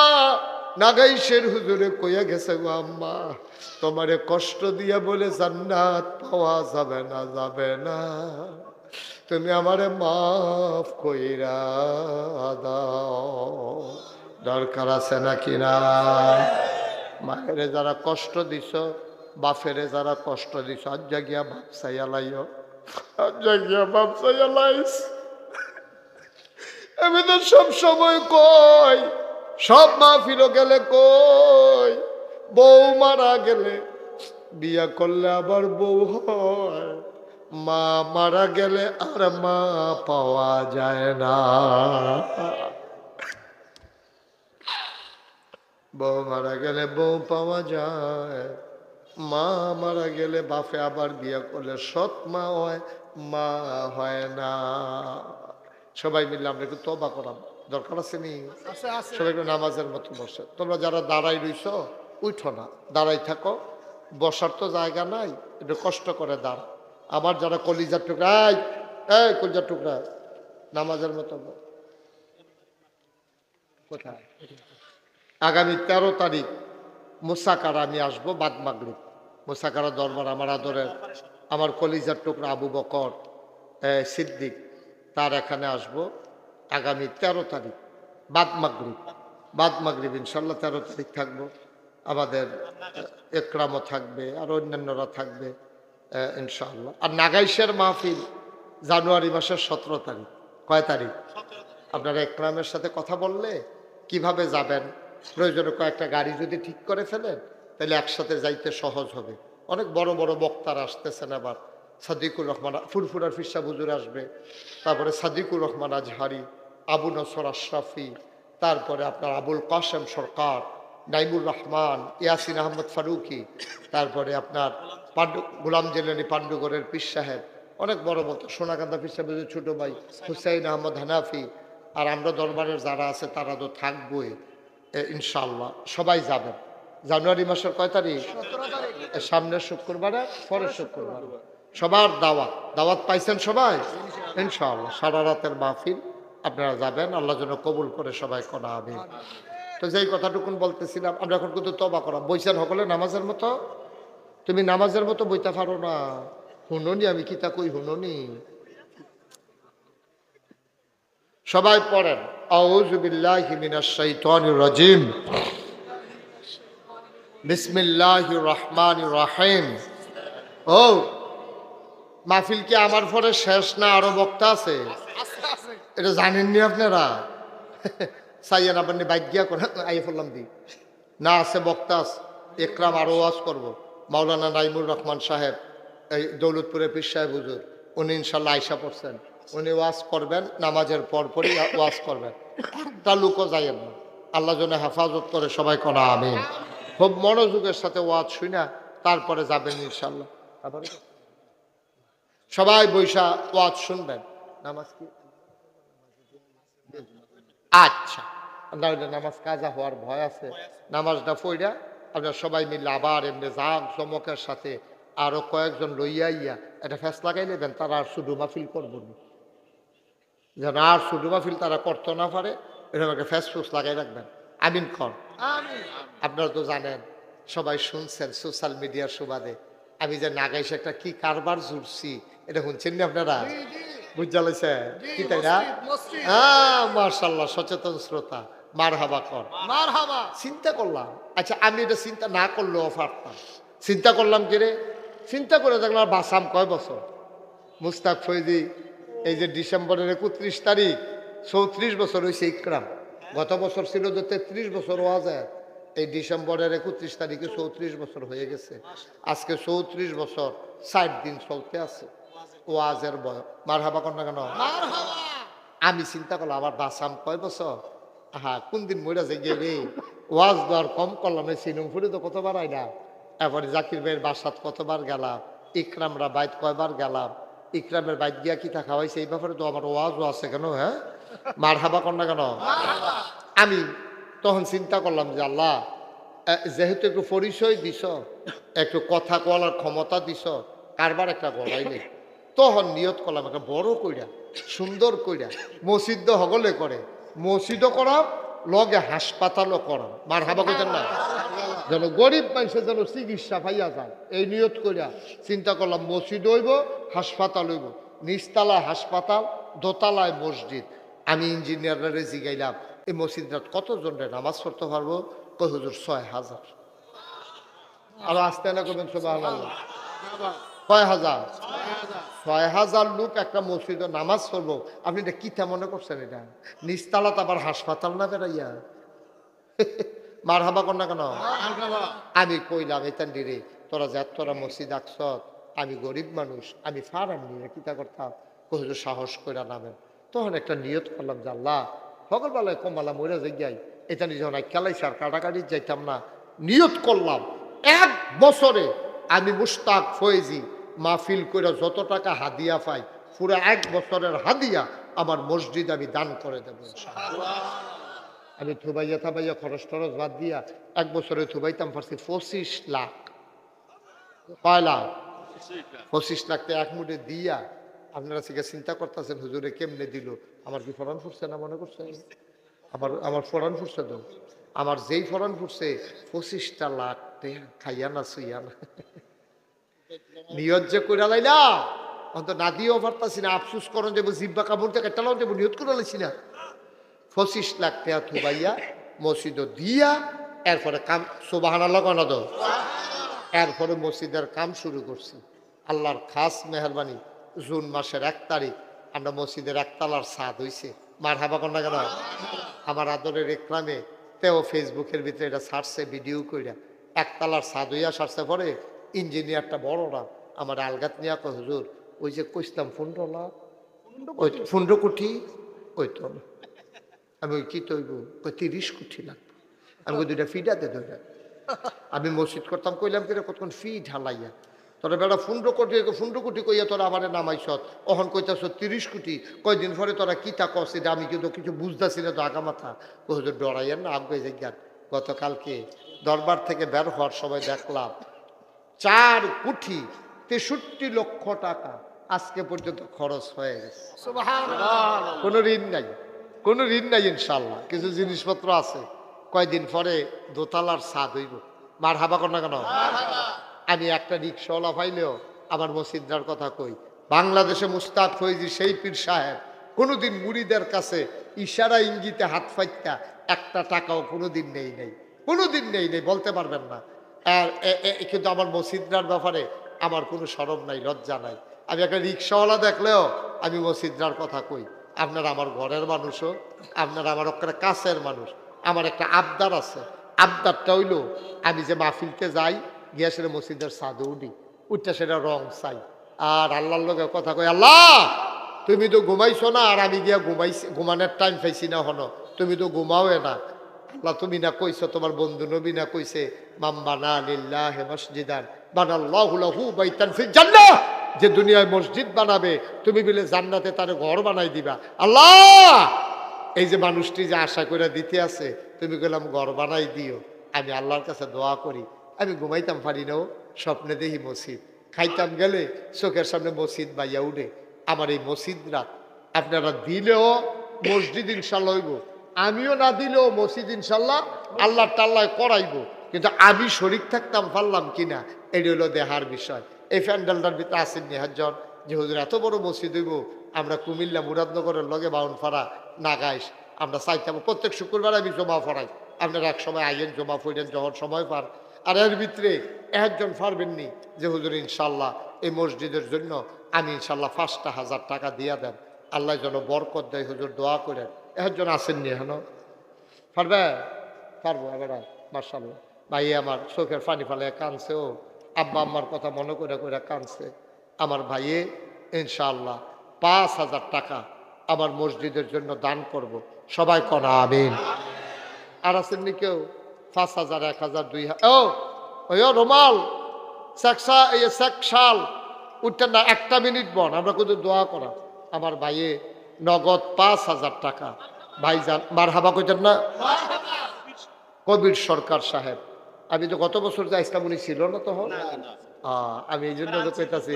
নাগাইশের হুজুরে কইয়া গেছে গো আম্মা, তোমারে কষ্ট দিয়া বলে জান্নাত পাওয়া যাবে না, যাবে না, তুমি আমারে মাফ কইরা দাও। দরকার আছে নাকি না? মায়েরে যারা কষ্ট দিছ, বাপেরে যারা কষ্ট দিছ, আজ জাগিয়া বাপ চাইয়া লাইও, আজ জাগিয়া বাপ চাইয়া লাইস। আমি তো সব সময় কই, সব মাহফিল গেলে কই, বউ মারা গেলে বিয়া করলে আবার বউ হয়, মা মারা গেলে আর মা পাওয়া যায় না। বউ মারা গেলে বউ পাওয়া যায়, মা মারা গেলে বাপে আবার বিয়া করলে সৎ মা হয়, মা হয় না। সবাই মিলে আমরা একটু তওবা করাম, দরকার আছে নি? সবাই একটু নামাজের মতো বসে। তোমরা যারা দাঁড়াই রইছ উঠো না, দাঁড়াই থাকো, বসার তো জায়গা নাই, একটু কষ্ট করে দাঁড়া। আমার যারা কলিজার টুকরা, এই কলিজার টুকরা, নামাজের মতো কোথায়? আগামী 13 তারিখ মুসাকারা আমি আসবো, বাদ মাগরিব মুসাকারা দরবার। আমার আদরের, আমার কলিজার টুকরা আবু বকর, সিদ্দিক, তার এখানে আসব আগামী 13 তারিখ বাদ মাগরিব ইনশাল্লাহ 13 তারিখ থাকবো। আমাদের একরামও থাকবে আর অন্যান্যরা থাকবে ইনশাআল্লাহ। আর নাগাইশের মাহফিল জানুয়ারি মাসের 17 তারিখ। কয় তারিখ? আপনারা একরামের সাথে কথা বললে কিভাবে যাবেন, প্রয়োজনে কয়েকটা গাড়ি যদি ঠিক করে ফেলেন তাহলে একসাথে যাইতে সহজ হবে। অনেক বড় বড় বক্তারা আসতেছেন। আবার সাদিকুর রহমান ফুরফুরার ফিরসা হুজুর আসবে, তারপরে সাদিকুর রহমান আজহারি, আবু নসর আশরাফি, তারপরে আপনার আবুল কাসেম সরকার, নাইমুর রহমান, ইয়াসিন আহমদ ফারুকি, তারপরে আপনার গোলাম জেলানি পাণ্ডুগড়ের পীর সাহেব, অনেক বড় বক্তা, সোনাকান্দা পীর সাহেবের ছোট ভাই হুসাইন আহমদ হানাফি, আর আমরা দরবারের যারা আছে তারা তো থাকবোই ইনশাআল্লাহ। সবাই যাবেন জানুয়ারি মাসের কয় তারিখ? সামনের শুক্রবারে, পরের শুক্রবার। সবার দাওয়াত পাইছেন সবাই ইনশাআল্লাহ। সারা রাতের মাহফিল, আপনারা যাবেন, আল্লাহ যেন কবুল করে সবাই কোনা আমিন। তো যেই কথাটুকুন বলতেছিলাম, আমরা এখন কিন্তু তওবা করা বইছেন সকলে নামাজের মতো। তুমি নামাজের মতো বইতে পারো না, হুননি আমি কিতা কই হুননি। সবাই পড়েন আউযু বিল্লাহি মিনাশ শাইতানির রাজিম, বিসমিল্লাহির রহমানির রহিম। ও মাহফিল কি আমার পরে শেষ না আরো বক্তা আছে? এটা জানেননি আপনারা? সাইয়ান আপনি বাইক গিয়া করে আইয়ে ফেললাম দি না, আছে বক্তা আছে, একরাম আরো ওয়াজ করবো। মাওলানা নাইমুর রহমান সাহেব, এই দৌলতপুরের পীর সাহেব হুজুর, উনি ইনশাল্লাহ আয়সা পড়ছেন, উনি ওয়াজ করবেন, নামাজের পরপরই ওয়াজ করবেন। একটা লোকও যাইয়েন না, আল্লাহ যেন হেফাজত করে সবাই করা আমিন। খুব মনোযোগের সাথে ওয়াজ শুনা তারপরে যাবেন ইনশাল্লাহ। তারপরে সবাই বৈশা ওয়াজ শুনবেন। নামাজ কি আচ্ছা, নামাজ কাজা হওয়ার ভয় আছে, নামাজটা পড়া আপনার সবাই মিলে আবার এমনি জাগ চমকের সাথে আরো কয়েকজন লইয়া ইয়া একটা ফ্যাস লাগাই নেবেন, তারা আর শুধু মাহফিল করবো না, যেন আর শুধু মাহফিল তারা করতে না পারে, এরকম একটা ফ্যাস ফুস লাগাই রাখবেন। আমিন খন। আপনারা তো জানেন, সবাই শুনছেন সোশ্যাল মিডিয়ার সুবাদে আমি যে নাগাইছে একটা কি কারবার জুড়ছি, এটা শুনছেন না আপনারা? বুঝা লাইছে কি তাই না? মার্শাল্লাহ, সচেতন শ্রোতা, মার হাবা কর। চিন্তা করলাম, আচ্ছা আমি এটা চিন্তা না করলেও পারতাম, চিন্তা করলাম কি রে, চিন্তা করে দেখলাম বাসাম কয় বছর। মুস্তাক ফৈজি এই যে ডিসেম্বরের 31 তারিখ 34 বছর হয়েছে ইকরাম। গত বছর ছিল যে 33 বছর ওয়াজে, এই ডিসেম্বরের 31 তারিখে 34 বছর হয়ে গেছে। আজকে 34 বছর 60 দিন চলতে আছে ওয়াজের বয়স। মার হাবা কর না কেন? আমি চিন্তা করলাম আবার বাসাম কয় বছর, কোন দিন মইরা যাই রে, ওয়াজ দেওয়ার কম করলাম। এই সিনুমপুরে তো কতবার আইলাম, এরপরে জাকির ভাইয়ের বাসাত কতবার গেলাম, ইকরামরা বাইত কয়বার গেলাম, ইকরামের বাইত গিয়া কিতা খাওয়াইছে, এই ব্যাপারে তো আমার ওয়াজও আছে কেন। হ্যাঁ, মার হাবা কর না কেন? আমি তখন চিন্তা করলাম যে আল্লাহ, যেহেতু একটু পরিচয় দিছ, একটু কথা বলার ক্ষমতা দিছ, কারবার একটা গড়াই নেই, তখন নিয়ত করলাম একটা বড় কইরা সুন্দর কইরা মসজিদ হগলে করে, মসজিদও করাম লগে হাসপাতালও করাম। মার হাবা কইতেন না, যেন গরিব মানুষের যেন চিকিৎসা পাইয়া যায়, এই নিয়ত করিয়া চিন্তা করলাম মসজিদ হইব, হাসপাতাল হইব, নিচতলায় হাসপাতাল, দোতলায় মসজিদ। আমি ইঞ্জিনিয়ারের জিগাইলাম এই মসজিদটা কতজনের নামাজ পড়তে পারবো? কই হুজুর 6000। আর আসতে না করবেন সুবহানাল্লাহ, কয় হাজার? 6000 লোক একটা মসজিদে নামাজ পড়বো। আপনি এটা কিতা মনে করছেন? এটা নিচতলাত আবার হাসপাতাল না বেড়াইয়া? মার হাবা কর না কেন? আমি কইলাম এতান রে, তোরা যা তোরা মসজিদ আঁকছ, আমি গরিব মানুষ, আমি ফারাম নিয়ে কিতা করতাম, হুজুর সাহস কইরা নামেন। তখন একটা নিয়ত করলাম যে আল্লাহ, সকালবেলায় কমালা মরে যাই, এটা নিয়ে যখন খেলাইছে আর কাটাকাটি যাইতাম না, নিয়ত করলাম 1 বছরে আমি মুস্তাক ফয়েজি মাহফিল কইরা যত টাকা হাদিয়া পাই, পুরো 1 বছরের হাদিয়া আমার মসজিদ আমি দান করে দেব। আমি থুবাইয়া থাবাইয়া খরচ টরচ বাদ দিয়া 1 বছরে থুবাইতাম পারছি 25 লাখ। কয় লাখ? 25 লাখ এক মুঠে দিয়া আপনারা থেকে চিন্তা করতেছেন হুজুরে কেমনে দিল। আমার কি ফরান ফুটছে না মনে করছে? আমার ফরান ফুটছে তো, আমার যেই ফরান ফুটছে 25টা লাখ খাইয়া না শুইয়া না। নিয়ত যে কইরা লাইলা অন্ত না দিয়েও পারতাছি না, আফসুস করন যাবো, জিব্বা কামড় থেকে টালাও যাবো, নিয়ত করে লাইছি না। 25 লাখ টাকা থুবাইয়া মসজিদ দিয়া এরপরে কাম সুবহানাল্লাহ কনা দো, এরপরে মসজিদের কাম শুরু করছি। আল্লাহর খাস মেহরবানি, জুন মাসের 1 তারিখ আমরা মসজিদের একতলার ছাদ হইছে। মারহাবা কন্যা কেন? আমার আদরের একরামে তেও ফেসবুকের ভিতরে এটা ছাড়ছে ভিডিও কইরা, একতলার ছাদ হইয়া সারছে। পরে ইঞ্জিনিয়ারটা বড়রা আমার আলগাত নিয়া কয়, হুজুর ওই যে কইসলাম 15 লাখ, ওই 15 কোটি, ওই তো না। আমি ওই কি তৈব, ওই 30 কোটি লাগবে। আমি ওই 2টা ফিডাতে ধরে আমি মসজিদ করতাম, কইলাম কিরে কতক্ষণ ফি ঢালাইয়া তোরা বেড়া 15 কোটি কইয়া তোরা আমার নামাইছ, অহন কইতাছ 30 কোটি। কয়দিন পরে তোরা কি তা কস, এটা আমি কিন্তু কিছু বুঝতেছি না তো, আগা মাথা হুজুর ডরাইয়েন না, আগে যান। গতকালকে দরবার থেকে বের হওয়ার সময় দেখলাম 4 কোটি 63 লক্ষ টাকা আজকে পর্যন্ত খরচ হয়ে গেছে। কোনো ঋণ নাই, কোনো ঋণ নাই ইনশাল্লাহ। কিছু জিনিসপত্র আছে, কয়দিন পরে দোতলার ছাদ হইব। মার হাবা কর না কেন? আমি একটা রিক্সাওয়ালা পাইলেও আমার মসজিদার কথা কই। বাংলাদেশে মুস্তাক ফৈজি সেই পীর সাহেব কোনোদিন মুরিদের কাছে ইশারা ইঙ্গিতে হাত ফাইত্যা একটা টাকাও কোনোদিন নেই নেই, কোনোদিন নেই নেই, বলতে পারবেন না। আর কিন্তু আমার মসজিদার ব্যাপারে আমার কোনো শরম নাই, লজ্জা নাই। আমি একটা রিক্সাওয়ালা দেখলেও আমি মসজিদার কথা কই। আপনারা আমার ঘরের মানুষও, আপনারা আমার একটা কাছের মানুষ। আমার একটা আবদার আছে, আবদারটা হইল আমি যে মাহফিলতে যাই গিয়া সেটা মসজিদের ছাদে উঠি, উঠটা সেটা রং চাই আর আল্লাহর লগে কথা কই, আল্লাহ তুমি তো ঘুমাইছো না, আর আমি গিয়া ঘুমাইছি, ঘুমানোর টাইম পাইছি না, হনো তুমি তো ঘুমাও না। আল্লাহ তুমি না কইছো, তোমার বন্ধু নবী না কইছে, মাম্বানা লিল্লাহি মসজিদান বানাল্লাহু লাহু বাইতান ফিল জান্নাহ, যে দুনিয়ায় মসজিদ বানাবে তুমি বলে জান্নাতে তার ঘর বানাই দিবা। আল্লাহ এই যে মানুষটি যে আশা করে দিতে আছে, তুমি বললাম ঘর বানাই দিও। আমি আল্লাহর কাছে দোয়া করি, আমি ঘুমাইতাম পারি নাও, স্বপ্নে দেখি মসজিদ, খাইতাম গেলে চোখের সামনে মসজিদ বাইয়া উঠে। আমার এই মসজিদ রাত আপনারা দিলেও মসজিদ ইনশাল্লাহ হইব, আমিও না দিলেও মসজিদ ইনশাল্লাহ আল্লাহ টাল্লাহ করাইব। কিন্তু আমি শরীক থাকতাম পারলাম কিনা এটি হলো দেহার বিষয়। এই প্যান্ডেলটার ভিতরে আসেন নিহাজন যে হুজুর এত বড় মসজিদ হইব, আমরা কুমিল্লা মুরাদনগরের লগে বাউনপাড়া নাগাইশ আমরা চাইতাম প্রত্যেক শুক্রবার আমি জমা পড়াই। আপনারা এক সময় আইয়েন, জমা পড়েন যখন সময় পার। আর এর ভিতরে একজন পারবেননি যে হুজুর ইনশাল্লাহ এই মসজিদের জন্য আমি ইনশাল্লাহ 5,000 টাকা দিয়া দেন, আল্লাহ যেন বরকত দেয়, হুজুর দোয়া করেন। একজন আসেননি এখনো, পারবে? পারবো এবার মার্শাল্লাহ। ভাই আমার চোখের পানি ফালে কানছে, ও আব্বা আম্মার কথা মনে করে করে কানছে। আমার ভাইয়ে ইনশাআল্লাহ 5,000 টাকা আমার মসজিদের জন্য দান করব, সবাই কনা আমিন। আর আসেননি কেউ? 5,000, 1,000, 2,000। ওই রোমাল শাল উঠতেন না, 1 মিনিট বন, আমরা কিন্তু দোয়া করা। আমার ভাইয়ে নগদ 5,000 টাকা ভাইজান মারহাবা কইতেন না? কবির সরকার সাহেব, আমি তো গত বছর যা ইসলাম উনি ছিল না তখন, আমি এই জন্য তো কইতাছি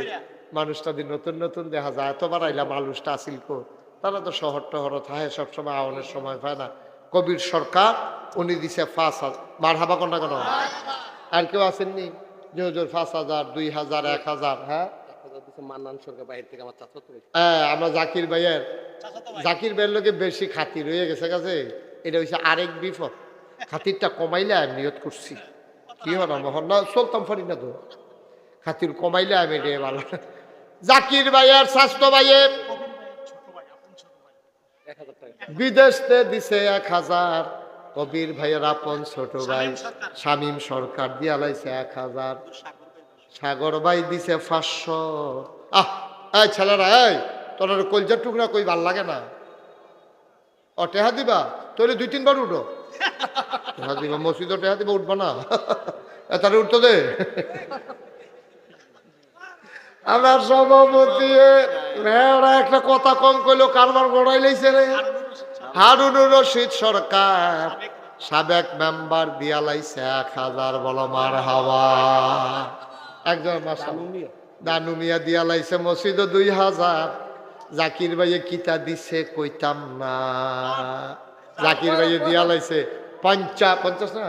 মানুষটা দিন নতুন নতুন দেখা যায়, এতবার আইলাম মানুষটা আসিল কো, তারা তো শহর টহর থাকে সবসময়, আওয়ানোর সময় পায় না। কবির সরকার উনি দিছে 5,000, মারহাবা কন্যা কেন? আর কেউ আসেননি যে হুজুর 5,000, 2,000, 1,000? হ্যাঁ, আমরা জাকির ভাইয়ের লোকে বেশি খাতির হয়ে গেছে কাছে, এটা হচ্ছে আরেক বিপদ। খাতিরটা কমাইলে আমি নিয়ত করছি, কি হল মোহন না চলতাম পারি না তো, খাতির কমাইলে আমি রে ভালো। জাকির ভাইয়ের স্বাস্থ্য ভাইয়ের বিদেশে দিছে 1,000, কবির ভাইয়ের আপন ছোট ভাই শামীম সরকার দিয়া লাইছে 1,000, সাগর ভাই দিছে 500। এই ছেলেরা, এই তোর কলজার টুকরা কই ভাল লাগে না? ও টেহা দিবা, তোর 2-3 বার উঠো, টেহা দিবা মসজিদ, টেহা দিবা, উঠবা না তাহলে উঠতো দে। আমার সভাপতি একটা কথা কম কইলো, কারবার গড়াই লাইছে রে। হারুনুর রশিদ সরকার সাবেক মেম্বার দিয়া লাইছে 1,000, বলো মারহাবা। একজন দানু মিয়া দিয়া লাইছে মসজিদ 2,000। জাকির ভাইয়ে কিতা দিছে কইতাম না, জাকির ভাইয়ে দিয়া লাইছে 50 না,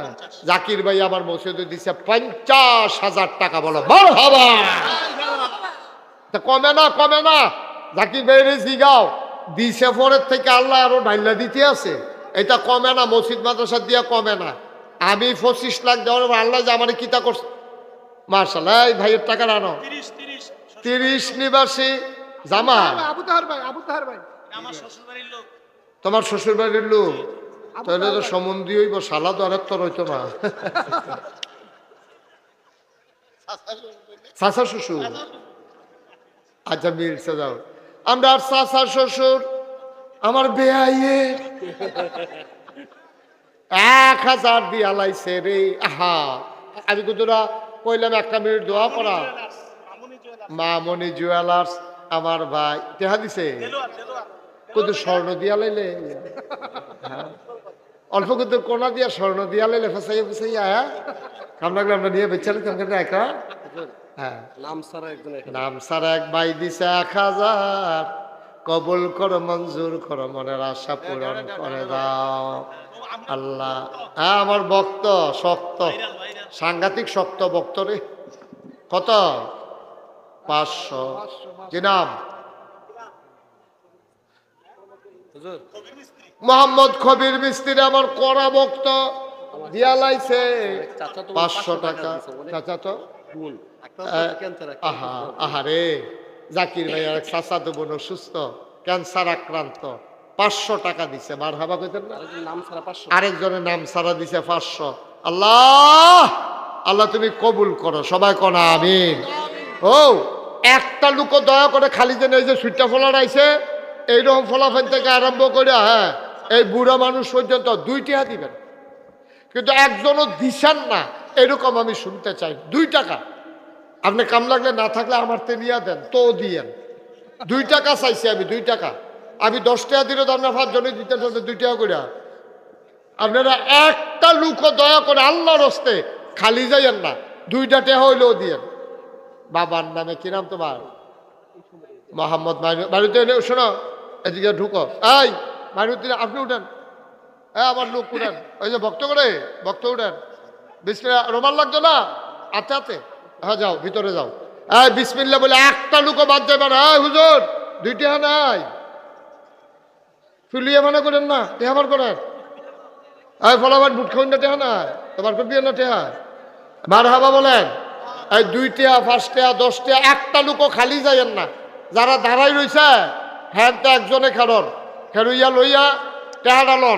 জাকির ভাই আমার মসজিদে দিছে 50,000 টাকা, বলো মারহাবা। তা কমে না জাকির ভাইরে জিগাও দিছে পরের থেকে আল্লাহ আরো ঢাইলা দিতে আছে। এটা কমে না, মসজিদ মাদ্রাসা দিয়ে কমে না। আমি 25 লাখ দেওয়ার পর আল্লাহ যে আমার কিতা করছে, মার্শাল্লাহ। এই ভাইয়ের টাকা আনো 30 নিবাসী জামাল, আবু তাহার ভাই তোমার শ্বশুর বাড়ির লোক, তাহলে তো সম্বন্ধী হইব, সালা তো আরেক তোর হইতো না। চাচা শ্বশুর, আচ্ছা মিলছে যাও। আমরা আর চাচা শ্বশুর আমার বেয়াইয়ে 1000 দিয়া লাইছে রে। আহা, আমি কুতুরা কইলাম 1 মিনিট দোয়া করা। মামনি জুয়েলার্স আমার ভাই টেহা দিছে, কত স্বর্ণ দিয়া লাইলে, অল্প কত কোনা দিয়া স্বর্ণ দিয়া লাইলে, ফেসাইয়া ফেসাইয়া কাম লাগলে আমরা নিয়ে বেচালে তোমাকে একা। হ্যাঁ, নাম সারা এক ভাই দিছে 1000, কবুল করো, মঞ্জুর করো, মনের আশা পূরণ করে দাও আল্লাহ। হ্যাঁ, আমার ভক্ত শক্ত, সাংঘাতিক শক্ত ভক্ত রে। কত? 500। কি নাম? মোহাম্মদ কবির মিস্ত্রি, আমার কড়া ভক্ত, দিয়া লাইছে 500 টাকা। চাচা তো আহারে, জাকির ভাই আর চাচা তো বোন অসুস্থ, ক্যান্সার আক্রান্ত, 500 টাকা দিছে। মারহাবা কইতেন না? আরেকজনের নাম সারা দিছে 500। আল্লাহ আল্লাহ তুমি কবুল করো, সবাই কোনা আমিন। ও একটা লোক দয়া করে খালি যেন এই যে সুইটটা ফোলা রাইছে, এইরকম ফলাফল থেকে আরম্ভ করে হ্যাঁ এই বুড়া মানুষ পর্যন্ত 2 টাকা দিবেন, কিন্তু একজনও দিছেন না এরকম আমি শুনতে চাই। 2 টাকা আপনি কাম লাগলে না থাকলে আমার তে নিয়ে দেন তো দিয়েন। 2 টাকা চাইছি আমি, 2 টাকা। আমি 10 টাকা দিলে তো আপনার 5 জনে দিতে 2 টাকা করে। আপনারা একটা লোক দয়া করে আল্লাহর হস্তে খালি যাইয়েন না, 2টা টাকা হইলেও দিয়েন। বাবার নামে কি নাম তোমার? মোহাম্মদ মারুতি। শোনো এদিকে ঢুকো, এই মারুতি আপনি উঠেন, আমার লোক উঠেন, ওই যে ভক্ত করে ভক্ত উঠেন। বিসমিল্লাহ, রোমান লাগতো না? আতে আতে, হ্যাঁ যাও ভিতরে যাও। এই বিসমিল্লাহ বলে একটা লোকও বাদ যাবে না। হুজুর 2 টাকা নাই, ফুলিয়ে মনে করেন না, টেহা বার করেন। এই ফলাবার বুট খাউন না, টেহা নাই তোমার করবি না টেহা। মারহাবা বলেন। এই 2 টাকা 5 টাকা 10 টাকা একটা লোকও খালি যাইয়েন না। যারা দাঁড়াই রয়েছে হ্যাঁ তো একজনে খেলন, খেলুইয়া লইয়া টেহাটা লন।